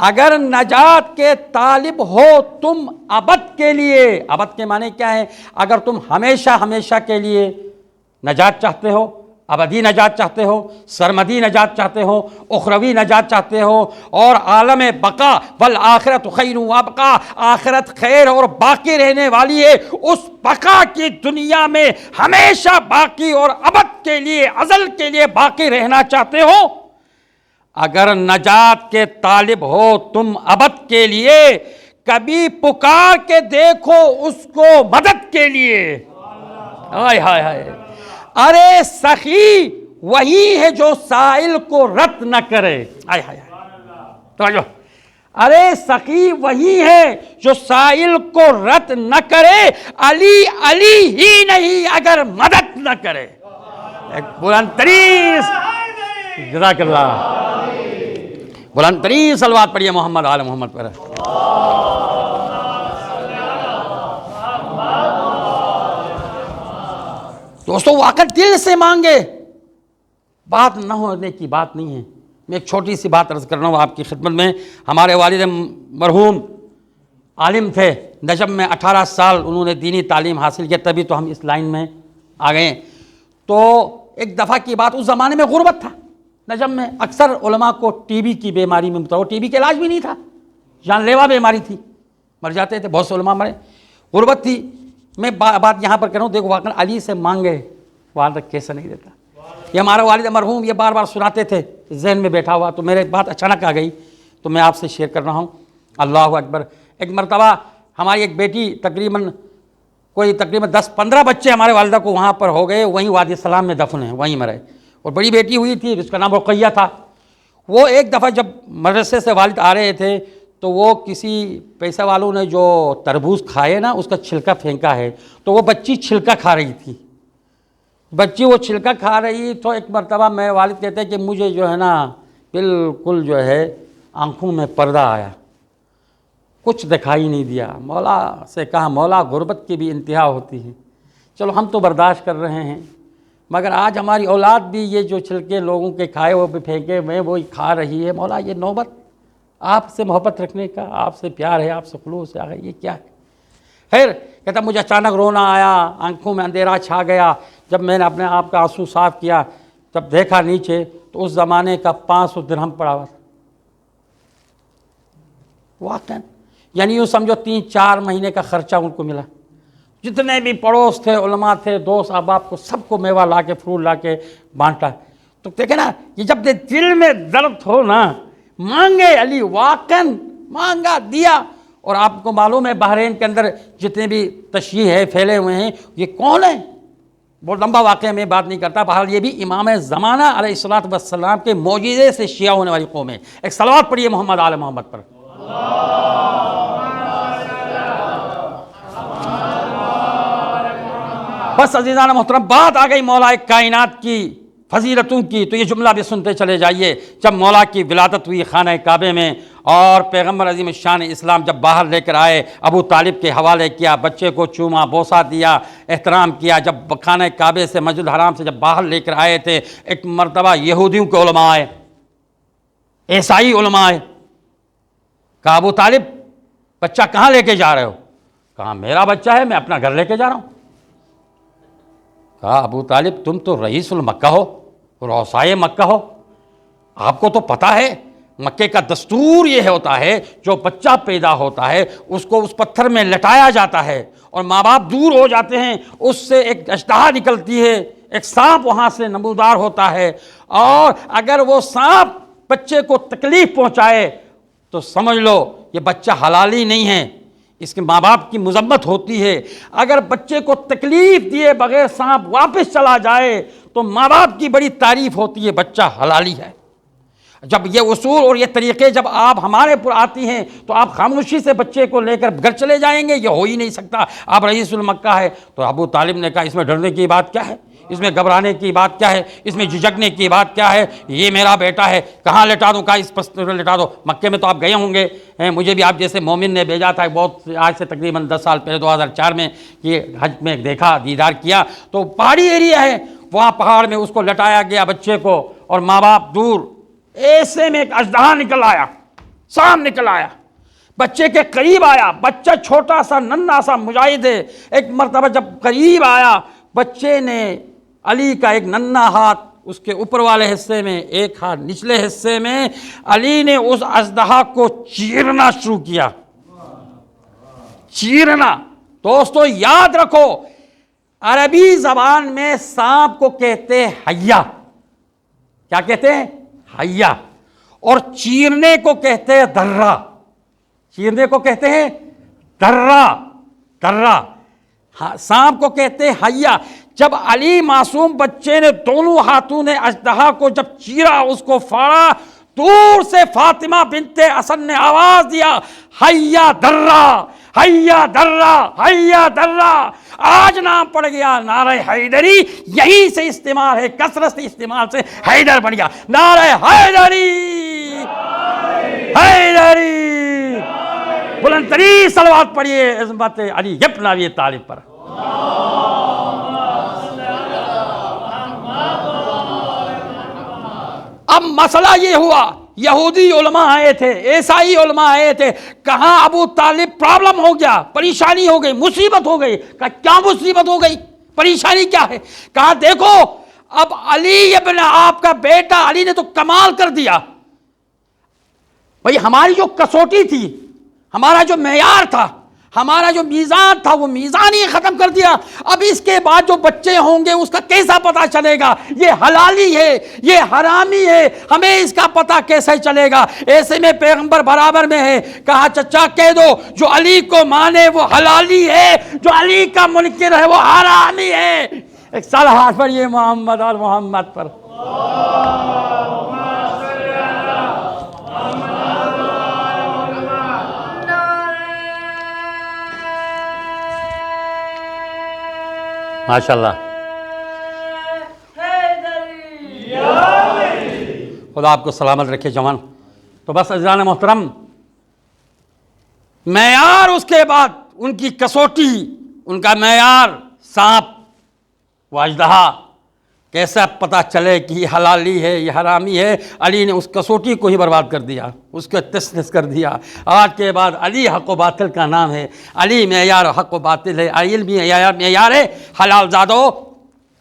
اگر نجات کے طالب ہو تم ابد کے لیے، ابد کے معنی کیا ہے؟ اگر تم ہمیشہ ہمیشہ کے لیے نجات چاہتے ہو، ابدی نجات چاہتے ہو، سرمدی نجات چاہتے ہو، اخروی نجات چاہتے ہو، اور عالم بقا والآخرت خیر وابقا، آخرت خیر اور باقی رہنے والی ہے، اس بقا کی دنیا میں ہمیشہ باقی اور ابد کے لیے، ازل کے لیے باقی رہنا چاہتے ہو، اگر نجات کے طالب ہو تم ابد کے لیے، کبھی پکار کے دیکھو اس کو مدد کے لیے۔ ہائے ہائے ہائے، ارے سخی وہی ہے جو سائل کو رد نہ کرے، ہائے ہائے توجہ، ارے سخی وہی ہے جو سائل کو رد نہ کرے، علی علی ہی نہیں اگر مدد نہ کرے۔ ایک بلند ترین، جزاک اللہ، بلند ترین صلوات پڑھیے محمد آل محمد پر۔ دوستو واقعہ دل سے مانگے، بات نہ ہونے کی بات نہیں ہے۔ میں ایک چھوٹی سی بات عرض کر رہا ہوں آپ کی خدمت میں۔ ہمارے والد مرحوم عالم تھے، نجم میں 18 سال انہوں نے دینی تعلیم حاصل کیا، تبھی تو ہم اس لائن میں آ گئے۔ تو ایک دفعہ کی بات، اس زمانے میں غربت تھا نجم میں، اکثر علماء کو ٹی بی کی بیماری میں مبتلا، ٹی بی کا علاج بھی نہیں تھا، جان لیوا بیماری تھی، مر جاتے تھے، بہت سے علماء مرے، غربت تھی۔ میں بات یہاں پر کر رہا ہوں، دیکھو واقعا علی سے مانگے والدہ کیسا نہیں دیتا۔ یہ ہمارا والد مرحوم یہ بار بار سناتے تھے، ذہن میں بیٹھا ہوا، تو میرے بات اچانک آ گئی تو میں آپ سے شیئر کر رہا ہوں۔ اللہ اکبر۔ ایک مرتبہ ہماری ایک بیٹی تقریباً 10-15 بچے ہمارے والدہ کو وہاں پر ہو گئے، وہیں وادی السلام میں دفن ہیں، وہیں مرے۔ اور بڑی بیٹی ہوئی تھی جس کا نام رقیہ تھا۔ وہ ایک دفعہ جب مدرسے سے والد آ رہے تھے تو وہ کسی پیسہ والوں نے جو تربوز کھائے نا اس کا چھلکا پھینکا ہے، تو وہ بچی چھلکا کھا رہی تھی۔ بچی وہ چھلکا کھا رہی تو ایک مرتبہ میرے والد کہتے ہیں کہ مجھے جو ہے نا بالکل جو ہے آنکھوں میں پردہ آیا، کچھ دکھائی نہیں دیا۔ مولا سے کہا مولا غربت کی بھی انتہا ہوتی ہے، چلو ہم تو برداشت کر رہے ہیں، مگر آج ہماری اولاد بھی یہ جو چھلکے لوگوں کے کھائے وہ بھی پھینکے ہوئے وہی کھا رہی ہے، مولا یہ نوبت آپ سے محبت رکھنے کا، آپ سے پیار ہے، آپ سے خلوص ہے، یہ کیا ہے؟ خیر کہتا مجھے اچانک رونا آیا، آنکھوں میں اندھیرا چھا گیا۔ جب میں نے اپنے آپ کا آنسو صاف کیا، جب دیکھا نیچے تو اس زمانے کا 500 درہم پڑا ہوا تھا۔ واقعاً یعنی یوں سمجھو 3-4 مہینے کا خرچہ ان کو ملا۔ جتنے بھی پڑوس تھے، علماء تھے، دوست احباب کو سب کو میوہ لا کے پھول لا کے بانٹا۔ تو دیکھیں نا یہ جب دل میں درد ہو نا، مانگے علی، واقعاً مانگا دیا۔ اور آپ کو معلوم ہے بحرین کے اندر جتنے بھی تشیع ہے پھیلے ہوئے ہیں، یہ کون ہیں؟ بہت لمبا واقعہ میں بات نہیں کرتا، بہرحال یہ بھی امام زمانہ علیہ الصلوۃ والسلام کے معجزے سے شیعہ ہونے والی قوم ہے۔ ایک صلوات پڑھیے محمد آل محمد پر۔ بس عزیزان محترم، بات آ گئی مولا کائنات کی فضیلتوں کی، تو یہ جملہ بھی سنتے چلے جائیے۔ جب مولا کی ولادت ہوئی خانہ کعبے میں اور پیغمبر عظیم الشان اسلام جب باہر لے کر آئے، ابو طالب کے حوالے کیا، بچے کو چوما، بوسہ دیا، احترام کیا۔ جب خانہ کعبے سے مسجد الحرام سے جب باہر لے کر آئے تھے، ایک مرتبہ یہودیوں کے علماء آئے، عیسائی علماء آئے۔ کہا ابو طالب بچہ کہاں لے کے جا رہے ہو؟ کہا میرا بچہ ہے، میں اپنا گھر لے کے جا رہا ہوں۔ کہا ابو طالب تم تو رئیس المکہ ہو، روسائے مکہ ہو، آپ کو تو پتہ ہے مکے کا دستور یہ ہوتا ہے جو بچہ پیدا ہوتا ہے اس کو اس پتھر میں لٹایا جاتا ہے، اور ماں باپ دور ہو جاتے ہیں، اس سے ایک اژدہا نکلتی ہے، ایک سانپ وہاں سے نمودار ہوتا ہے، اور اگر وہ سانپ بچے کو تکلیف پہنچائے تو سمجھ لو یہ بچہ حلالی نہیں ہے، اس کے ماں باپ کی مذمت ہوتی ہے۔ اگر بچے کو تکلیف دیے بغیر سانپ واپس چلا جائے تو ماں باپ کی بڑی تعریف ہوتی ہے، بچہ حلالی ہے۔ جب یہ اصول اور یہ طریقے جب آپ ہمارے پر آتی ہیں تو آپ خاموشی سے بچے کو لے کر گھر چلے جائیں گے؟ یہ ہو ہی نہیں سکتا۔ آپ رئیس المکہ ہے۔ تو ابو طالب نے کہا اس میں ڈرنے کی بات کیا ہے، اس میں گھبرانے کی بات کیا ہے، اس میں جھجکنے کی بات کیا ہے؟ یہ میرا بیٹا ہے، کہاں لٹا دوں؟ کہا اس پستر میں لٹا دو۔ مکے میں تو آپ گئے ہوں گے، مجھے بھی آپ جیسے مومن نے بھیجا تھا، بہت آج سے تقریباً 10 سال پہلے 2004 میں یہ حج میں دیکھا، دیدار کیا، تو پہاڑی ایریا ہے، وہاں پہاڑ میں اس کو لٹایا گیا بچے کو، اور ماں باپ دور۔ ایسے میں ایک اژدہا نکل آیا، سام نکل آیا، بچے کے قریب آیا۔ بچہ چھوٹا سا ننھا سا مجاہد ہے، ایک مرتبہ جب قریب آیا بچے نے علی کا ایک ننھا ہاتھ اس کے اوپر والے حصے میں، ایک ہاتھ نچلے حصے میں، علی نے اس اژدہا کو چیرنا شروع کیا۔ چیرنا، دوستو یاد رکھو عربی زبان میں سانپ کو کہتے ہیں حیا۔ کیا کہتے ہیں؟ حیا۔ اور چیرنے کو کہتے ہیں درہ۔ چیرنے کو کہتے ہیں درہ، درہ۔ سانپ کو کہتے ہیں حیا۔ جب علی معصوم بچے نے دونوں ہاتھوں نے اژدہا کو جب چیرا، اس کو پھاڑا، دور سے فاطمہ بنت اسد نے آواز دیا حیا درہ، حیا درہ، حیا درہ۔ آج نام پڑ گیا نعرہ حیدری، یہیں سے استعمال ہے، کثرت سے استعمال سے حیدر بن گیا۔ نعرہ حیدری، حیدری، بلند ترین صلوات پڑھیے عظمت علی ابن ابی طالب پر۔ اب مسئلہ یہ ہوا، یہودی علماء آئے تھے، عیسائی علماء آئے تھے، کہاں ابو طالب پرابلم ہو گیا، پریشانی ہو گئی، مصیبت ہو گئی۔ کہا کیا مصیبت ہو گئی، پریشانی کیا ہے؟ کہا دیکھو اب علی ابن آپ کا بیٹا علی نے تو کمال کر دیا۔ بھئی ہماری جو کسوٹی تھی ہمارا جو معیار تھا، ہمارا جو میزان تھا، وہ میزان ہی ختم کر دیا۔ اب اس کے بعد جو بچے ہوں گے اس کا کیسا پتہ چلے گا یہ حلالی ہے یہ حرامی ہے، ہمیں اس کا پتہ کیسے چلے گا؟ ایسے میں پیغمبر برابر میں ہے، کہا چچا کہہ دو جو علی کو مانے وہ حلالی ہے، جو علی کا منکر ہے وہ حرامی ہے۔ ایک سال ہاتھ پر یہ محمد اور محمد پر۔ ماشاءاللہ، خدا آپ کو سلامت رکھے جوان۔ تو بس عزیزان محترم، معیار اس کے بعد ان کی کسوٹی، ان کا معیار سانپ و اژدہا، کیسا پتہ چلے کہ یہ حلالی ہے یہ حرامی ہے؟ علی نے اس کسوٹی کو ہی برباد کر دیا، اس کو تس نس کر دیا۔ آج کے بعد علی حق و باطل کا نام ہے، علی معیار حق و باطل ہے، علی معیار ہے حلال زادو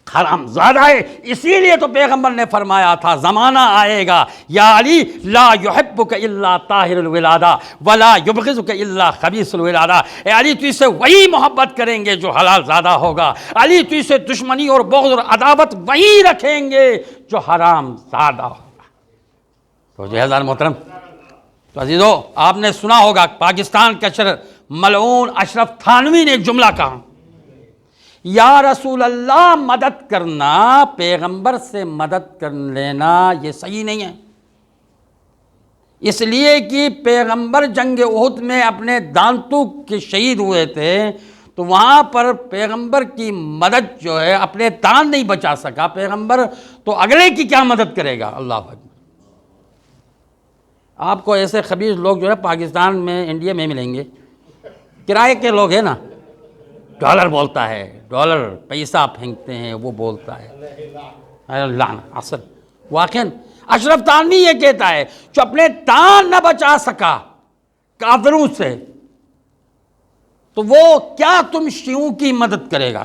حرام زادہ ہے۔ اسی لیے تو پیغمبر نے فرمایا تھا زمانہ آئے گا یا علی لا یحبک الا طاہر الولادہ ولا یبغضک الا خبیث الولادہ، اے علی تو اس سے وہی محبت کریں گے جو حلال زادہ ہوگا، علی تو اس سے دشمنی اور بغض اور عداوت وہی رکھیں گے جو حرام زادہ ہوگا۔ تو جہازان محترم، تو عزیزو آپ نے سنا ہوگا پاکستان کے ملعون اشرف تھانوی نے ایک جملہ کہا، یا رسول اللہ مدد کرنا، پیغمبر سے مدد کر لینا یہ صحیح نہیں ہے، اس لیے کہ پیغمبر جنگ احد میں اپنے دانتوں کے شہید ہوئے تھے، تو وہاں پر پیغمبر کی مدد جو ہے اپنے دان نہیں بچا سکا پیغمبر، تو اگلے کی کیا مدد کرے گا؟ اللہ اکبر۔ آپ کو ایسے خبیث لوگ جو ہے پاکستان میں انڈیا میں ملیں گے، کرائے کے لوگ ہیں نا، ڈالر بولتا ہے، ڈالر پیسہ پھینکتے ہیں، وہ بولتا ہے لعنت۔ اصل واقعاً اشرف تھانوی یہ کہتا ہے جو اپنے دان نہ بچا سکا کافروں سے، تو وہ کیا تم شیعوں کی مدد کرے گا؟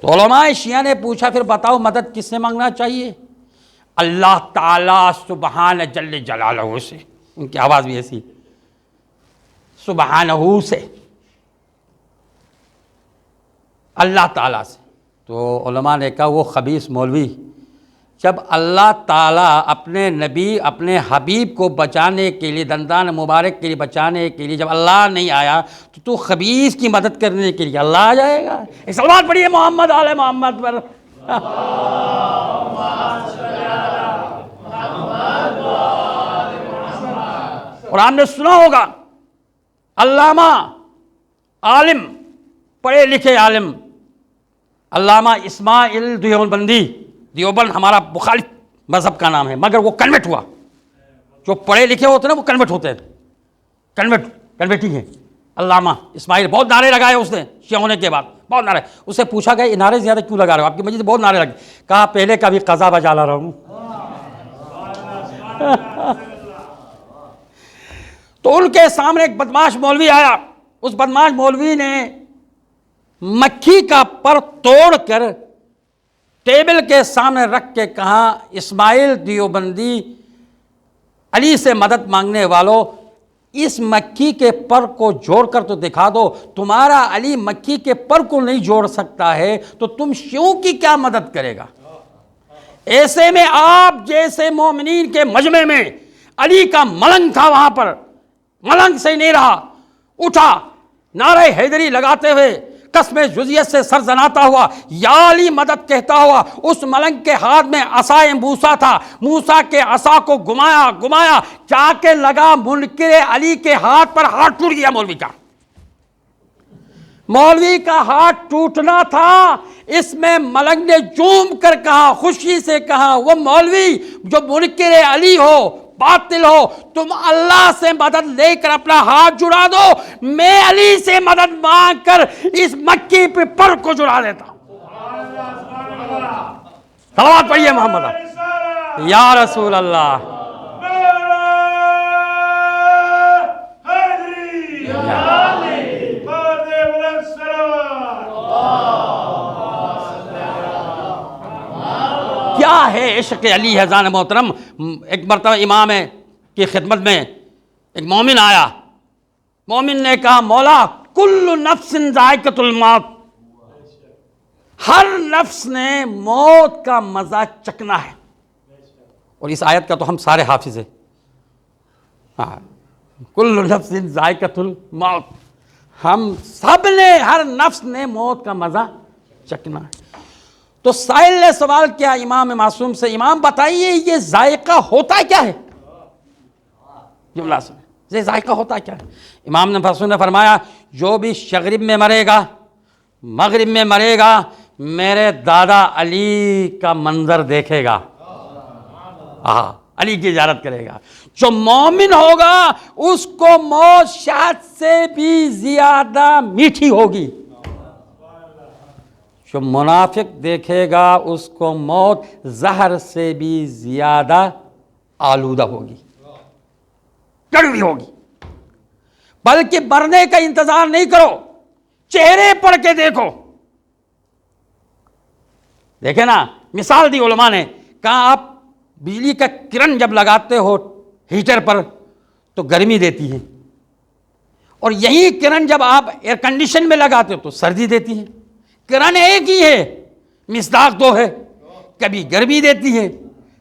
تو علماء شیعہ نے پوچھا پھر بتاؤ مدد کس سے مانگنا چاہیے؟ اللہ تعالیٰ سبحانہ جل جلالہ سے، ان کی آواز بھی ایسی، سبحانہ سے، اللہ تعالیٰ سے۔ تو علماء نے کہا وہ خبیث مولوی، جب اللہ تعالیٰ اپنے نبی اپنے حبیب کو بچانے کے لیے، دندان مبارک کے لیے بچانے کے لیے جب اللہ نہیں آیا تو خبیث کی مدد کرنے کے لیے اللہ آ جائے گا؟ ایک صلوات پڑھیے محمد آل محمد پر۔ اور آپ نے سنا ہوگا علامہ عالم، پڑھے لکھے عالم علامہ اسماعیل دیوبندی، دیوبند ہمارا مخالف مذہب کا نام ہے مگر وہ کنورٹ ہوا، جو پڑھے لکھے ہوتے ہیں نا وہ کنورٹ ہوتے ہیں، کنورٹی ہیں۔ علامہ اسماعیل بہت نعرے لگائے اس نے شیعہ ہونے کے بعد، بہت نعرے۔ اس سے پوچھا گیا یہ نعرے زیادہ کیوں لگا رہے ہو؟ آپ کی مسجد بہت نعرے لگے۔ کہا پہلے کا بھی قضا بجا لا رہا ہوں۔ تو ان کے سامنے ایک بدماش مولوی آیا، اس بدماش مولوی نے مکھی کا پر توڑ کر ٹیبل کے سامنے رکھ کے کہا اسماعیل دیوبندی علی سے مدد مانگنے والوں، اس مکھی کے پر کو جوڑ کر تو دکھا دو، تمہارا علی مکھی کے پر کو نہیں جوڑ سکتا ہے تو تم شیعوں کی کیا مدد کرے گا؟ ایسے میں آپ جیسے مومنین کے مجمع میں علی کا ملنگ تھا، وہاں پر ملنگ سے نہیں رہا، اٹھا نعرہ حیدری لگاتے ہوئے قسم جزیت سے سر زناتا ہوا یا علی مدد کہتا ہوا، اس ملنگ کے ہاتھ میں عصائے موسیٰ تھا، موسیٰ کے عصا کو گمایا جا کے لگا منکر علی کے ہاتھ پر، ہاتھ ٹوٹ گیا مولوی کا ہاتھ ٹوٹنا تھا۔ اس میں ملنگ نے جوم کر کہا، خوشی سے کہا، وہ مولوی جو منکر علی ہو، باطل ہو، تم اللہ سے مدد لے کر اپنا ہاتھ جڑا دو، میں علی سے مدد مانگ کر اس مکی پہ پر کو جڑا دیتا ہوں۔ صلوات پڑھیے محمد یا رسول اللہ۔ کیا ہے عشق علی حضران محترم؟ ایک مرتبہ امام کی خدمت میں ایک مومن آیا، مومن نے کہا مولا کل نفس ذائقۃ الموت، ہر نفس نے موت کا مزہ چکھنا ہے. اور اس آیت کا تو ہم سارے حافظ ہیں. ہاں، کل نفس ذائقۃ الموت، ہم سب نے، ہر نفس نے موت کا مزہ چکھنا ہے. تو سائل نے سوال کیا امام معصوم سے، امام بتائیے یہ ذائقہ ہوتا کیا ہے؟ جملہ سن، یہ ذائقہ ہوتا کیا ہے؟ امام معصوم نے فرمایا جو بھی شغرب میں مرے گا، مغرب میں مرے گا، میرے دادا علی کا منظر دیکھے گا، علی کی زیارت کرے گا. جو مومن ہوگا اس کو موت شہد سے بھی زیادہ میٹھی ہوگی. جو منافق دیکھے گا اس کو موت زہر سے بھی زیادہ آلودہ ہوگی، کڑوی ہوگی. بلکہ مرنے کا انتظار نہیں کرو، چہرے پڑھ کے دیکھو. دیکھیں نا، مثال دی علماء نے کہا آپ بجلی کا کرن جب لگاتے ہو ہیٹر پر تو گرمی دیتی ہے، اور یہی کرن جب آپ ایئر کنڈیشن میں لگاتے ہو تو سردی دیتی ہے. کرن ایک ہی ہے، مصداق دو ہے، کبھی گرمی دیتی ہے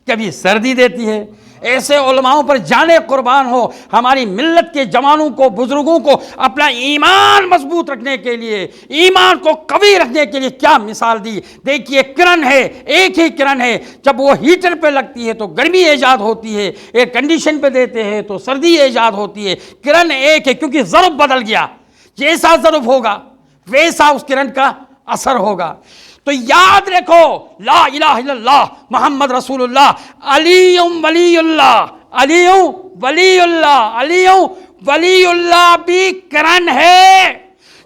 کبھی سردی دیتی ہے. ایسے علماؤں پر جانے قربان ہو. ہماری ملت کے جوانوں کو، بزرگوں کو اپنا ایمان مضبوط رکھنے کے لیے، ایمان کو قوی رکھنے کے لیے کیا مثال دی. دیکھیے کرن ہے، ایک ہی کرن ہے، جب وہ ہیٹر پہ لگتی ہے تو گرمی ایجاد ہوتی ہے، ایئر کنڈیشن پہ دیتے ہیں تو سردی ایجاد ہوتی ہے. کرن ایک ہے، کیونکہ ضرب بدل گیا، جیسا ضرب ہوگا ویسا اس کرن کا اثر ہوگا. تو یاد رکھو لا الہ الا اللہ محمد رسول اللہ، علی ولی اللہ، علی ولی اللہ، علی ولی اللہ بھی کرن ہے.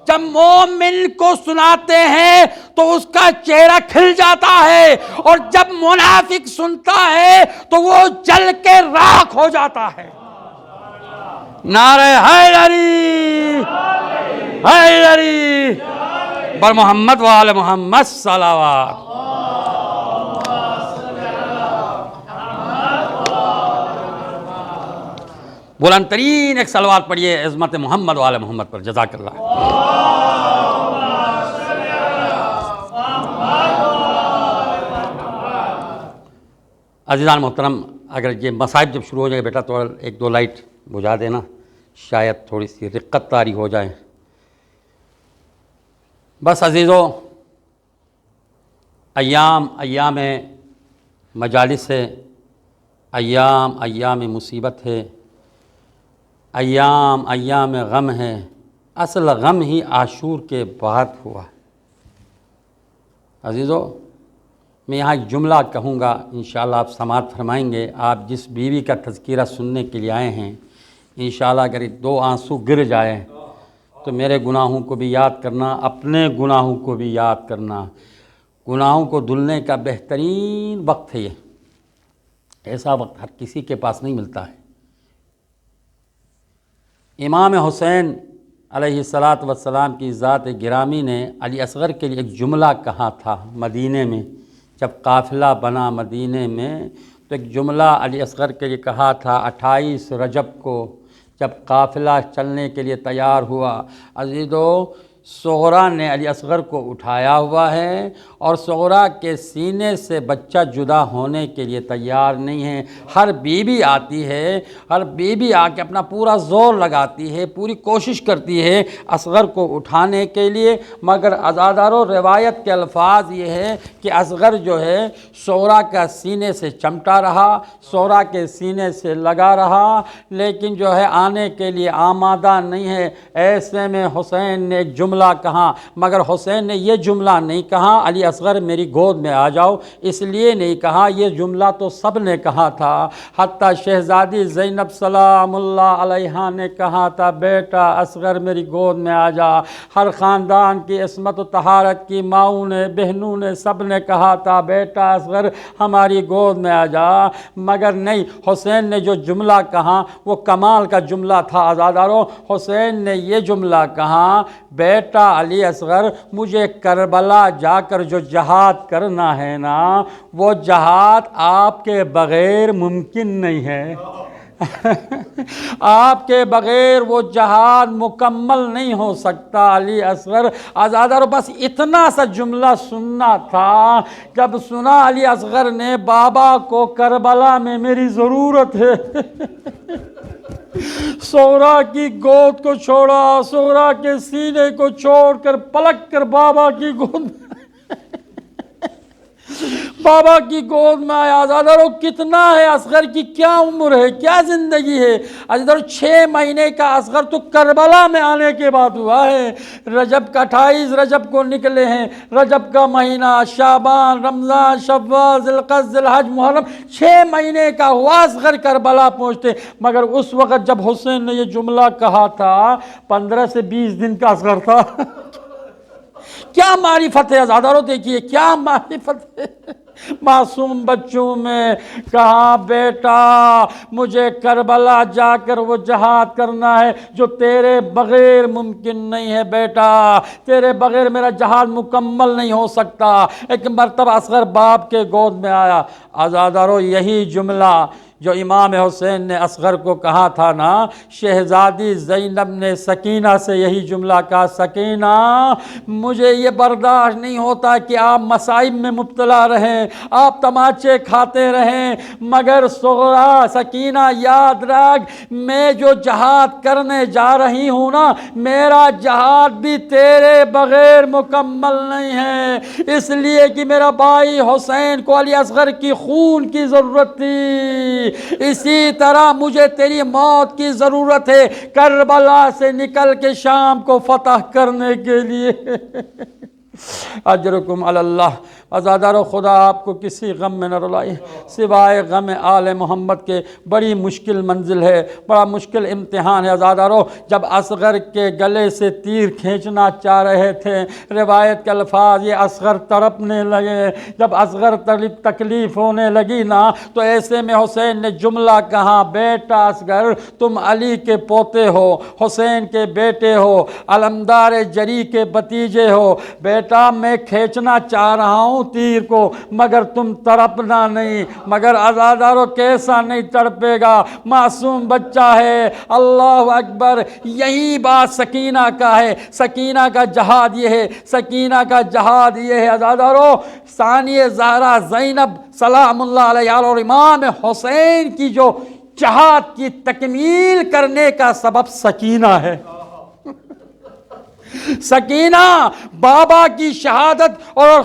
جب مومن کو سناتے ہیں تو اس کا چہرہ کھل جاتا ہے، اور جب منافق سنتا ہے تو وہ جل کے راکھ ہو جاتا ہے. نعرہ حیدری، حیدری بر محمد و آل محمد صلوات. بلند ترین ایک صلوات پڑھیے عظمت محمد و آل محمد پر. جزاک اللہ. عزیزان محترم، اگر یہ مصائب جب شروع ہو جائے بیٹا تو ایک دو لائٹ بجھا دینا، شاید تھوڑی سی رقت طاری ہو جائے. بس عزیزو، ایام مجالس ہے، ایام مصیبت ہے، ایام غم ہے. اصل غم ہی عاشور کے بعد ہوا. عزیزو، میں یہاں ایک جملہ کہوں گا، انشاءاللہ آپ سماعت فرمائیں گے. آپ جس بیوی کا تذکرہ سننے کے لیے آئے ہیں، انشاءاللہ اگر دو آنسو گر جائیں تو میرے گناہوں کو بھی یاد کرنا، اپنے گناہوں کو بھی یاد کرنا. گناہوں کو دھلنے کا بہترین وقت ہے یہ. ایسا وقت ہر کسی کے پاس نہیں ملتا ہے. امام حسین علیہ السلام کی ذات گرامی نے علی اصغر کے لیے ایک جملہ کہا تھا. مدینے میں جب قافلہ بنا مدینے میں تو ایک جملہ علی اصغر کے لیے کہا تھا. 28 رجب کو جب قافلہ چلنے کے لیے تیار ہوا، عزیزو صغرا نے علی اصغر کو اٹھایا ہوا ہے، اور صغرا کے سینے سے بچہ جدا ہونے کے لیے تیار نہیں ہے. ہر بیوی آتی ہے، ہر بیوی آ کے اپنا پورا زور لگاتی ہے، پوری کوشش کرتی ہے اصغر کو اٹھانے کے لیے، مگر عزادارو روایت کے الفاظ یہ ہے کہ اصغر جو ہے صغرا کا سینے سے چمٹا رہا، صغرا کے سینے سے لگا رہا، لیکن جو ہے آنے کے لیے آمادہ نہیں ہے. ایسے میں حسین نے ایک جملہ کہا، مگر حسین نے یہ جملہ نہیں کہا علی اصغر میری گود میں آ جاؤ. اس لیے نہیں کہا، یہ جملہ تو سب نے کہا تھا. حتیٰ شہزادی زینب سلام اللہ علیہا نے کہا تھا بیٹا اصغر میری گود میں آ جا. ہر خاندان کی عصمت و طہارت کی ماؤں نے، بہنوں نے، سب نے کہا تھا بیٹا اصغر ہماری گود میں آ جا. مگر نہیں، حسین نے جو جملہ کہا وہ کمال کا جملہ تھا. عزادارو، حسین نے یہ جملہ کہا بیٹا علی اصغر مجھے کربلا جا کر جو جہاد کرنا ہے نا، وہ جہاد آپ کے بغیر ممکن نہیں ہے. آپ کے بغیر وہ جہاد مکمل نہیں ہو سکتا علی اصغر عزادارو۔ بس اتنا سا جملہ سننا تھا۔ جب سنا علی اصغر نے بابا کو کربلا میں میری ضرورت ہے، سغرا کی گود کو چھوڑا، سغرا کے سینے کو چھوڑ کر پلک کر بابا کی گود بابا کی گود میں آیا۔ عزادارو کتنا ہے اصغر کی، کیا عمر ہے، کیا زندگی ہے۔ عزادارو 6 مہینے کا اصغر تو کربلا میں آنے کے بعد ہوا ہے۔ رجب کا 28 رجب کو نکلے ہیں، رجب کا مہینہ، شعبان، رمضان، شوال، ذوالقعدہ، ذوالحج، محرم، 6 مہینے کا ہوا اصغر کربلا پہنچتے۔ مگر اس وقت جب حسین نے یہ جملہ کہا تھا 15 سے 20 دن کا اصغر تھا۔ کیا معرفت ہے عزادارو، دیکھیے کیا معرفت ہے۔ معصوم بچوں میں کہا بیٹا مجھے کربلا جا کر وہ جہاد کرنا ہے جو تیرے بغیر ممکن نہیں ہے بیٹا، تیرے بغیر میرا جہاد مکمل نہیں ہو سکتا۔ ایک مرتبہ اصغر باپ کے گود میں آیا۔ عزادارو یہی جملہ جو امام حسین نے اصغر کو کہا تھا نا، شہزادی زینب نے سکینہ سے یہی جملہ کہا، سکینہ مجھے یہ برداشت نہیں ہوتا کہ آپ مصائب میں مبتلا رہیں، آپ تماچے کھاتے رہیں، مگر سغرا سکینہ یاد رکھ میں جو جہاد کرنے جا رہی ہوں نا، میرا جہاد بھی تیرے بغیر مکمل نہیں ہے، اس لیے کہ میرا بھائی حسین کو علی اصغر کی خون کی ضرورت تھی، اسی طرح مجھے تیری موت کی ضرورت ہے کربلا سے نکل کے شام کو فتح کرنے کے لیے۔ اجرکم علی اللہ۔ عزادارو خدا آپ کو کسی غم میں نہ رلائے سوائے غم آل محمد کے۔ بڑی مشکل منزل ہے، بڑا مشکل امتحان ہے عزادارو۔ جب اصغر کے گلے سے تیر کھینچنا چاہ رہے تھے، روایت کے الفاظ یہ اصغر تڑپنے لگے، جب اصغر تکلیف ہونے لگی نا تو ایسے میں حسین نے جملہ کہا، بیٹا اصغر تم علی کے پوتے ہو، حسین کے بیٹے ہو، علمدار جری کے بتیجے ہو، بیٹا میں کھینچنا چاہ رہا ہوں تیر کو مگر تم تڑپنا نہیں۔ مگر عزادارو کیسا نہیں تڑپے گا، معصوم بچہ ہے۔ اللہ اکبر، یہی بات سکینہ کا ہے، سکینہ کا جہاد یہ ہے، سکینہ کا جہاد یہ ہے عزادارو۔ ثانی زہرا زینب سلام اللہ علیہا اور امام حسین کی جو جہاد کی تکمیل کرنے کا سبب سکینہ ہے۔ سکینہ بابا کی شہادت اور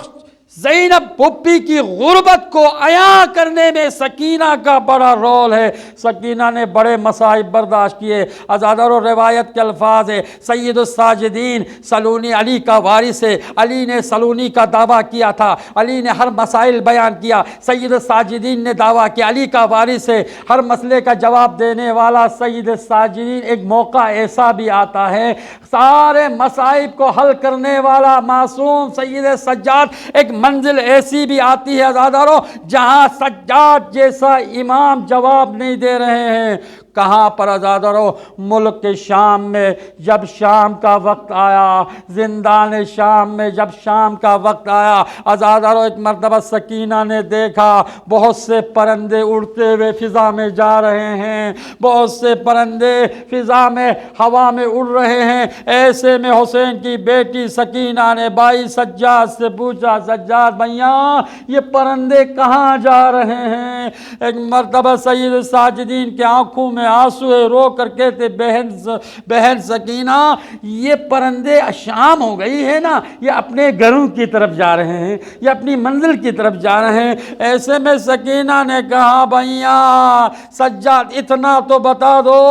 زینب پھپھی کی غربت کو عیاں کرنے میں سکینہ کا بڑا رول ہے۔ سکینہ نے بڑے مصائب برداشت کیے عزادارو۔ روایت کے الفاظ ہے، سید الساجدین سلونی علی کا وارث ہے، علی نے سلونی کا دعویٰ کیا تھا، علی نے ہر مسائل بیان کیا، سید الساجدین نے دعویٰ کیا علی کا وارث ہے، ہر مسئلے کا جواب دینے والا سید الساجدین۔ ایک موقع ایسا بھی آتا ہے سارے مسائب کو حل کرنے والا معصوم سید سجاد، ایک منزل ایسی بھی آتی ہے عزادارو جہاں سجاد جیسا امام جواب نہیں دے رہے ہیں۔ کہاں پر عزادارو؟ ملک کے شام میں جب شام کا وقت آیا، زندان شام میں جب شام کا وقت آیا عزادارو، ایک مرتبہ سکینہ نے دیکھا بہت سے پرندے اڑتے ہوئے فضا میں جا رہے ہیں، بہت سے پرندے فضا میں ہوا میں اڑ رہے ہیں۔ ایسے میں حسین کی بیٹی سکینہ نے بھائی سجاد سے پوچھا، سجاد بھیا یہ پرندے کہاں جا رہے ہیں؟ ایک مرتبہ سید ساجدین کے آنکھوں میں آنسو ہے، رو کر کہتے بہن سکینہ یہ پرندے شام ہو گئی ہے نا، یہ اپنے گھروں کی طرف جا رہے ہیں، یہ اپنی منزل کی طرف جا رہے ہیں۔ ایسے میں سکینہ نے کہا بھیا سجاد اتنا تو بتا دو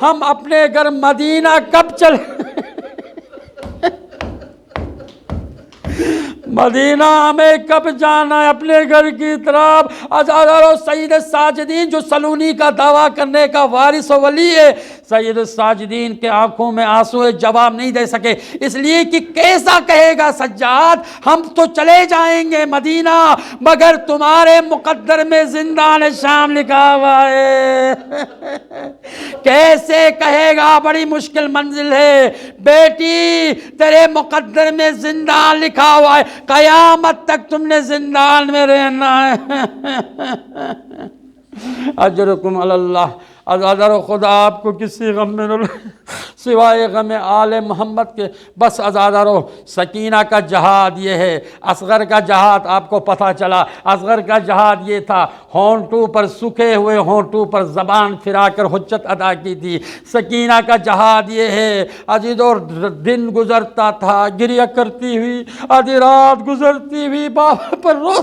ہم اپنے گھر مدینہ کب چلے؟ مدینہ ہمیں کب جانا ہے اپنے گھر کی طرف؟ عزادارو سید ساجدین جو سلونی کا دعویٰ کرنے کا وارث و ولی ہے، سید ساجدین کے آنکھوں میں آنسو ہے، جواب نہیں دے سکے، اس لیے کہ کیسا کہے گا سجاد ہم تو چلے جائیں گے مدینہ مگر تمہارے مقدر میں زندان شام لکھا ہوا ہے۔ کیسے کہے گا؟ بڑی مشکل منزل ہے بیٹی، تیرے مقدر میں زندان لکھا ہوا ہے، قیامت تک تم نے زندان میں رہنا ہے۔ اجرکم علی اللہ۔ عزادارو خدا آپ کو کسی غم میں نہ سوائے غم آل محمد کے. بس عزادارو سکینہ کا جہاد یہ ہے. اصغر کا جہاد آپ کو پتہ چلا. اصغر کا جہاد یہ تھا، ہونٹوں پر سکھے ہوئے ہونٹوں پر زبان پھرا کر حجت ادا کی تھی. سکینہ کا جہاد یہ ہے عزیزو، دن گزرتا تھا گریہ کرتی ہوئی، آدھی رات گزرتی ہوئی بابا پر رو.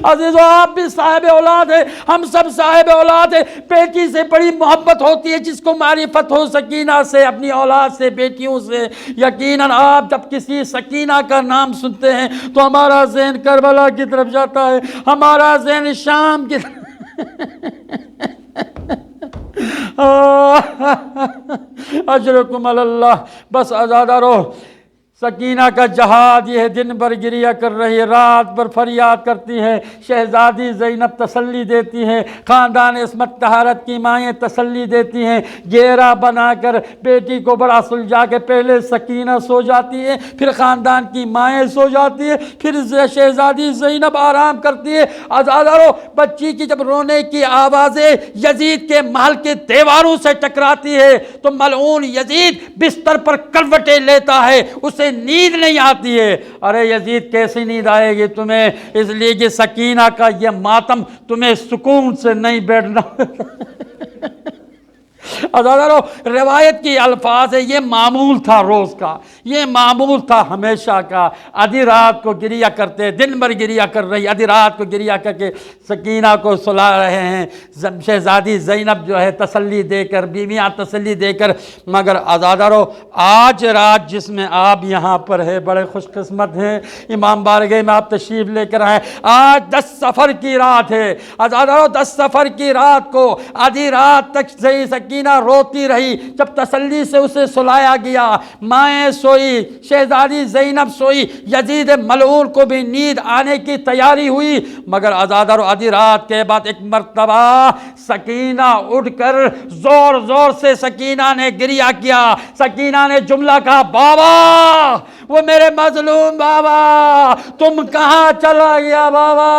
عزیزو آپ بھی صاحب اولاد ہے، ہم سب صاحب اولاد ہے. بیٹی سے بڑی محبت ہوتی ہے جس کو معرفت ہو سکینہ سے، اپنی اولاد سے، بیٹیوں سے. یقیناً آپ جب کسی سکینہ کا نام سنتے ہیں تو ہمارا ذہن کربلا کی طرف جاتا ہے، ہمارا ذہن شام کی طرف. اجرکم علی اللہ. بس عزادارو سکینہ کا جہاد یہ ہے. دن بھر گریہ کر رہی ہے، رات بھر فریاد کرتی ہیں. شہزادی زینب تسلی دیتی ہیں، خاندان عصمت طہارت کی مائیں تسلی دیتی ہیں. گھیرا بنا کر بیٹی کو بڑا سلجھا کے پہلے سکینہ سو جاتی ہے، پھر خاندان کی مائیں سو جاتی ہے، پھر شہزادی زینب آرام کرتی ہے. عزادارو بچی کی جب رونے کی آوازیں یزید کے محل کے دیواروں سے ٹکراتی ہے تو ملعون یزید بستر پر کروٹیں لیتا ہے، اسے نیند نہیں آتی ہے. ارے یزید کیسی نیند آئے گی تمہیں؟ اس لیے کہ سکینہ کا یہ ماتم تمہیں سکون سے نہیں بیٹھنا. عزادارو روایت کی الفاظ ہے، یہ معمول تھا روز کا، یہ معمول تھا ہمیشہ کا. آدھی رات کو گریہ کرتے، دن بھر گریہ کر رہی، آدھی رات کو گریہ کر کے سکینہ کو سلا رہے ہیں. شہزادی زینب جو ہے تسلی دے کر، بیویاں تسلی دے کر. مگر عزادارو آج رات جس میں آپ یہاں پر ہے بڑے خوش قسمت ہیں، امام بارگاہ میں آپ تشریف لے کر آئے. آج 10 صفر کی رات ہے. عزادارو 10 صفر کی رات کو آدھی رات تک سکینہ روتی رہی. جب تسلی سے اسے سلایا گیا، مائیں سوئی، شہزادی زینب سوئی، یزید ملعون کو بھی نیند آنے کی تیاری ہوئی. مگر عزادارو آدھی رات کے بعد ایک مرتبہ سکینہ اٹھ کر زور زور سے سکینہ نے گریہ کیا. سکینہ نے جملہ کہا، بابا، وہ میرے مظلوم بابا، تم کہاں چلا گیا بابا؟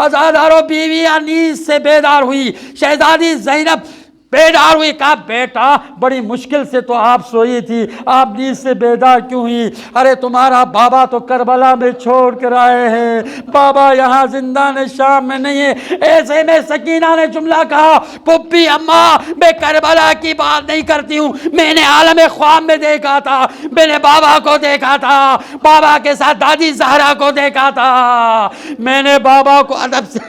عزادارو بیویاں نیند سے بیدار ہوئی. شہزادی زینب بیدار ہوئی. کہا، بیٹا بڑی مشکل سے تو آپ سوئی تھی، آپ نیند سے بیدار کیوں ہوئی؟ ارے تمہارا بابا تو کربلا میں چھوڑ کر آئے ہیں، بابا یہاں زندان شام میں نہیں ہے. ایسے میں سکینہ نے جملہ کہا، پھپھی اماں، میں کربلا کی بات نہیں کرتی ہوں، میں نے عالم خواب میں دیکھا تھا، میں نے بابا کو دیکھا تھا، بابا کے ساتھ دادی زہرا کو دیکھا تھا. میں نے بابا کو ادب سے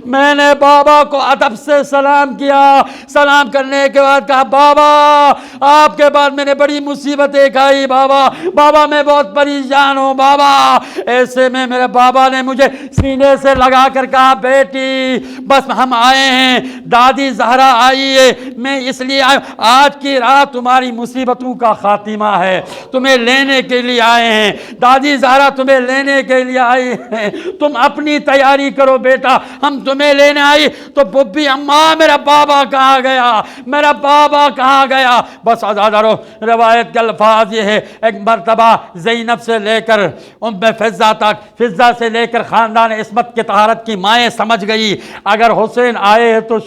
میں نے بابا کو ادب سے سلام کیا. سلام کرنے کے بعد کہا، بابا آپ کے بعد میں نے بڑی مصیبتیں کھائی بابا، بابا میں بہت پریشان ہوں بابا. ایسے میں میرے بابا نے مجھے سینے سے لگا کر کہا، بیٹی بس ہم آئے ہیں، دادی زہرا آئی ہے، میں اس لیے آج کی رات تمہاری مصیبتوں کا خاتمہ ہے، تمہیں لینے کے لیے آئے ہیں، دادی زہرا تمہیں لینے کے لیے آئی ہیں، تم اپنی تیاری کرو بیٹا، ہم تمہیں لینے آئی. تو پھپھی اماں، میرا بابا کہاں گیا، میرا بابا کہاں گیا؟ بس عزادارو روایت کے الفاظ یہ ہے، ایک مرتبہ زینب سے لے کر ام فضہ تک، فضہ سے لے کر خاندان عصمت کے طہارت کی مائیں سمجھ گئی اگر حسین آئے ہیں تو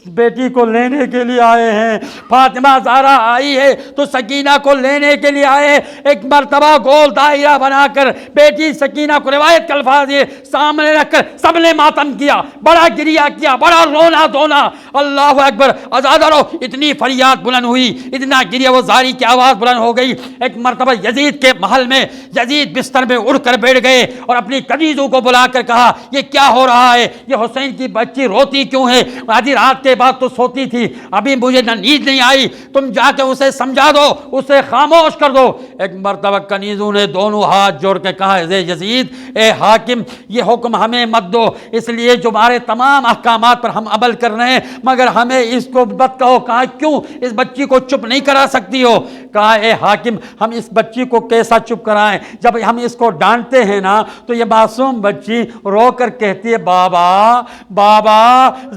بیٹی کو لینے کے لیے آئے ہیں، فاطمہ زہرا آئی ہے تو سکینہ کو لینے کے لیے آئے ہیں. ایک مرتبہ گول دائرہ بنا کر بیٹی سکینہ کو، روایت کے الفاظ یہ، سامنے رکھ کر سب نے ماتم کیا، بڑا گریہ کیا، بڑا رونا دھونا. اللہ اکبر. عزادارو اتنی فریاد بلند ہوئی، اتنا گریہ و زاری کی آواز بلند ہو گئی. ایک مرتبہ یزید کے محل میں یزید بستر میں اڑ کر بیٹھ گئے اور اپنی کنیزوں کو بلا کر کہا، یہ کیا ہو رہا ہے؟ یہ حسین کی بچی روتی کیوں ہے؟ آدھی رات کے بعد تو سوتی تھی، ابھی مجھے نیند نہیں آئی، تم جا کے اسے سمجھا دو، اسے خاموش کر دو. ایک مرتبہ کنیزوں نے دونوں ہاتھ جوڑ کے کہا، اے یزید، اے حاکم، یہ حکم ہمیں مت دو، اس لیے جو تمہارے تمام احکامات پر ہم عمل کر رہے ہیں، مگر ہمیں اس کو مت کہو۔ کہا کیوں؟ اس بچی کو چپ نہیں کرا سکتی ہو؟ کہا اے حاکم، ہم اس بچی کو کیسا چپ کرائیں؟ جب ہم اس کو ڈانٹتے ہیں نا تو یہ معصوم بچی رو کر کہتی ہے بابا بابا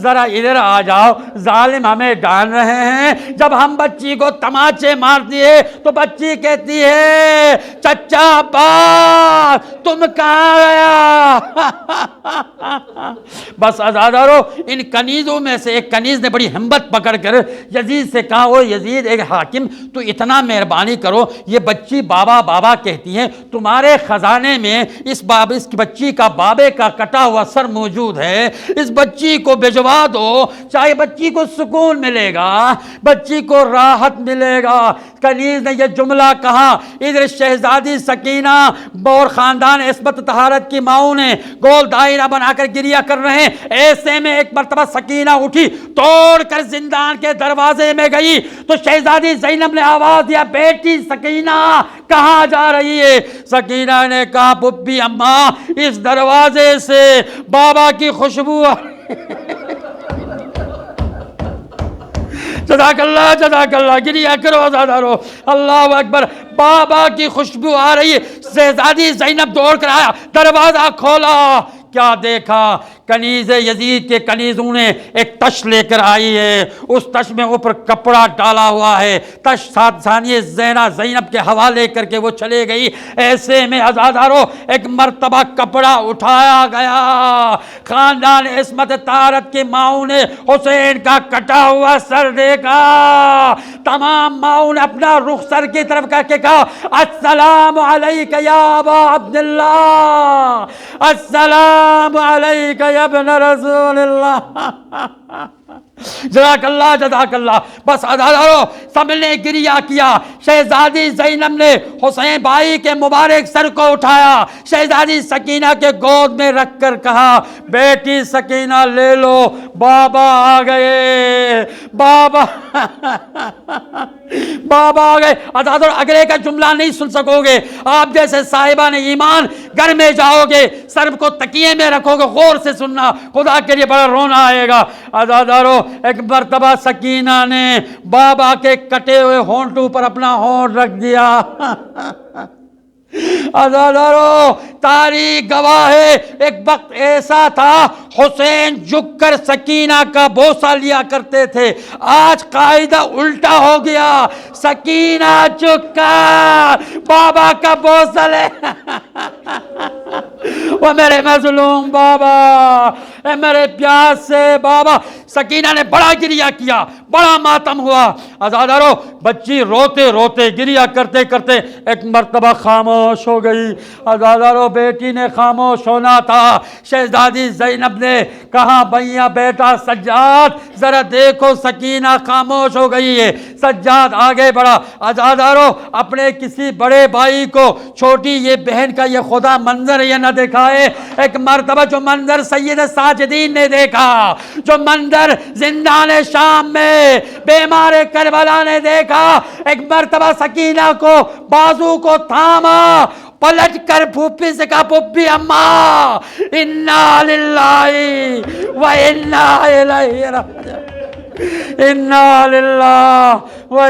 ذرا ادھر آ جاؤ، ظالم ہمیں ڈانٹ رہے ہیں۔ جب ہم بچی کو تماچے مار دیے تو بچی کہتی ہے چچا عباس تم کہاں گیا؟ بس عزادارو، ان کنیزوں میں سے ایک کنیز نے بڑی ہمت پکڑ کر یزید سے کہا او یزید ایک حاکم تو اتنا مہربانی کرو، یہ بچی بابا بابا کہتی ہیں، تمہارے خزانے میں اس کی بچی کا بابے کا کٹا ہوا سر موجود ہے، اس بچی کو بھجوا دو، چاہے بچی کو سکون ملے گا، بچی کو راحت ملے گا۔ کنیز نے یہ جملہ کہا، ادھر شہزادی سکینہ اور خاندان عصمت طہارت کی ماؤں نے گول دائرہ بنا کر گریہ کر رہے ہیں۔ ایسے میں ایک مرتبہ سکینہ اٹھی، توڑ کر زندان کے دروازے میں گئی تو شہزادی زینب نے آواز دیا بیٹی سکینہ کہاں جا رہی ہے؟ سکینہ نے کہا پھپھی اماں اس دروازے سے بابا کی خوشبو جزاک اللہ گریہ کرو عزادارو، اللہ اکبر، بابا کی خوشبو آ رہی ہے۔ شہزادی زینب دوڑ کر آیا، دروازہ کھولا، کیا دیکھا؟ کنیز یزید کے کنیزوں نے ایک تش لے کر آئی ہے، اس تش میں اوپر کپڑا ڈالا ہوا ہے، تش ثانیہ زینب کے حوالے کر کے وہ چلے گئی۔ ایسے میں عزادارو ایک مرتبہ کپڑا اٹھایا گیا، خاندان عصمت طہارت کی ماؤں نے حسین کا کٹا ہوا سر دیکھا، تمام ماؤں نے اپنا رخ سر کی طرف کر کے کہا السلام علیک یا ابا عبداللہ، السلام علیک یا ابن رسول اللہ۔ جزاک اللہ۔ بس عزادارو سب نے گریہ کیا، شہزادی زینب نے حسین بھائی کے مبارک سر کو اٹھایا، شہزادی سکینہ کے گود میں رکھ کر کہا بیٹی سکینہ لے لو، بابا آ گئے، بابا بابا آ گئے۔ عزادارو اگلے کا جملہ نہیں سن سکو گے، آپ جیسے صاحبان ایمان گھر میں جاؤ گے سر کو تکیے میں رکھو گے، غور سے سننا، خدا کے لیے بڑا رونا آئے گا۔ عزادارو ایک مرتبہ سکینہ نے بابا کے کٹے ہوئے ہونٹوں پر اپنا ہونٹ رکھ دیا۔ عزادارو تاریخ گواہ ہے، ایک وقت ایسا تھا حسین جھک کر سکینہ کا بوسہ لیا کرتے تھے، آج قاعدہ الٹا ہو گیا، سکینہ جھک کر بابا کا بوسہ لے وہ میرے مظلوم بابا، اے میرے پیاس سے بابا۔ سکینہ نے بڑا گریہ کیا، بڑا ماتم ہوا۔ عزادارو بچی روتے روتے گریہ کرتے کرتے ایک مرتبہ خاموش ہو گئی۔ عزادارو بیٹی نے خاموش ہونا تھا، شہزادی زینب نے کہا بھیا بیٹا سجاد ذرا دیکھو سکینہ خاموش ہو گئی ہے۔ سجاد آگے بڑھا، عزادارو اپنے کسی بڑے بھائی کو چھوٹی یہ بہن کا یہ خدا منظر یہ نہ دکھائے۔ ایک مرتبہ جو منظر سید ساجدین نے دیکھا، جو منظر زندان شام میں بیمار کربلا نے دیکھا، ایک مرتبہ سکینہ کو بازو کو تھاما، پلٹ کر پھوپھی سے کہا پھوپھی اماں انا للہ و انا الیہ راجعون، انا للہ و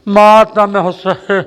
ماتم حسین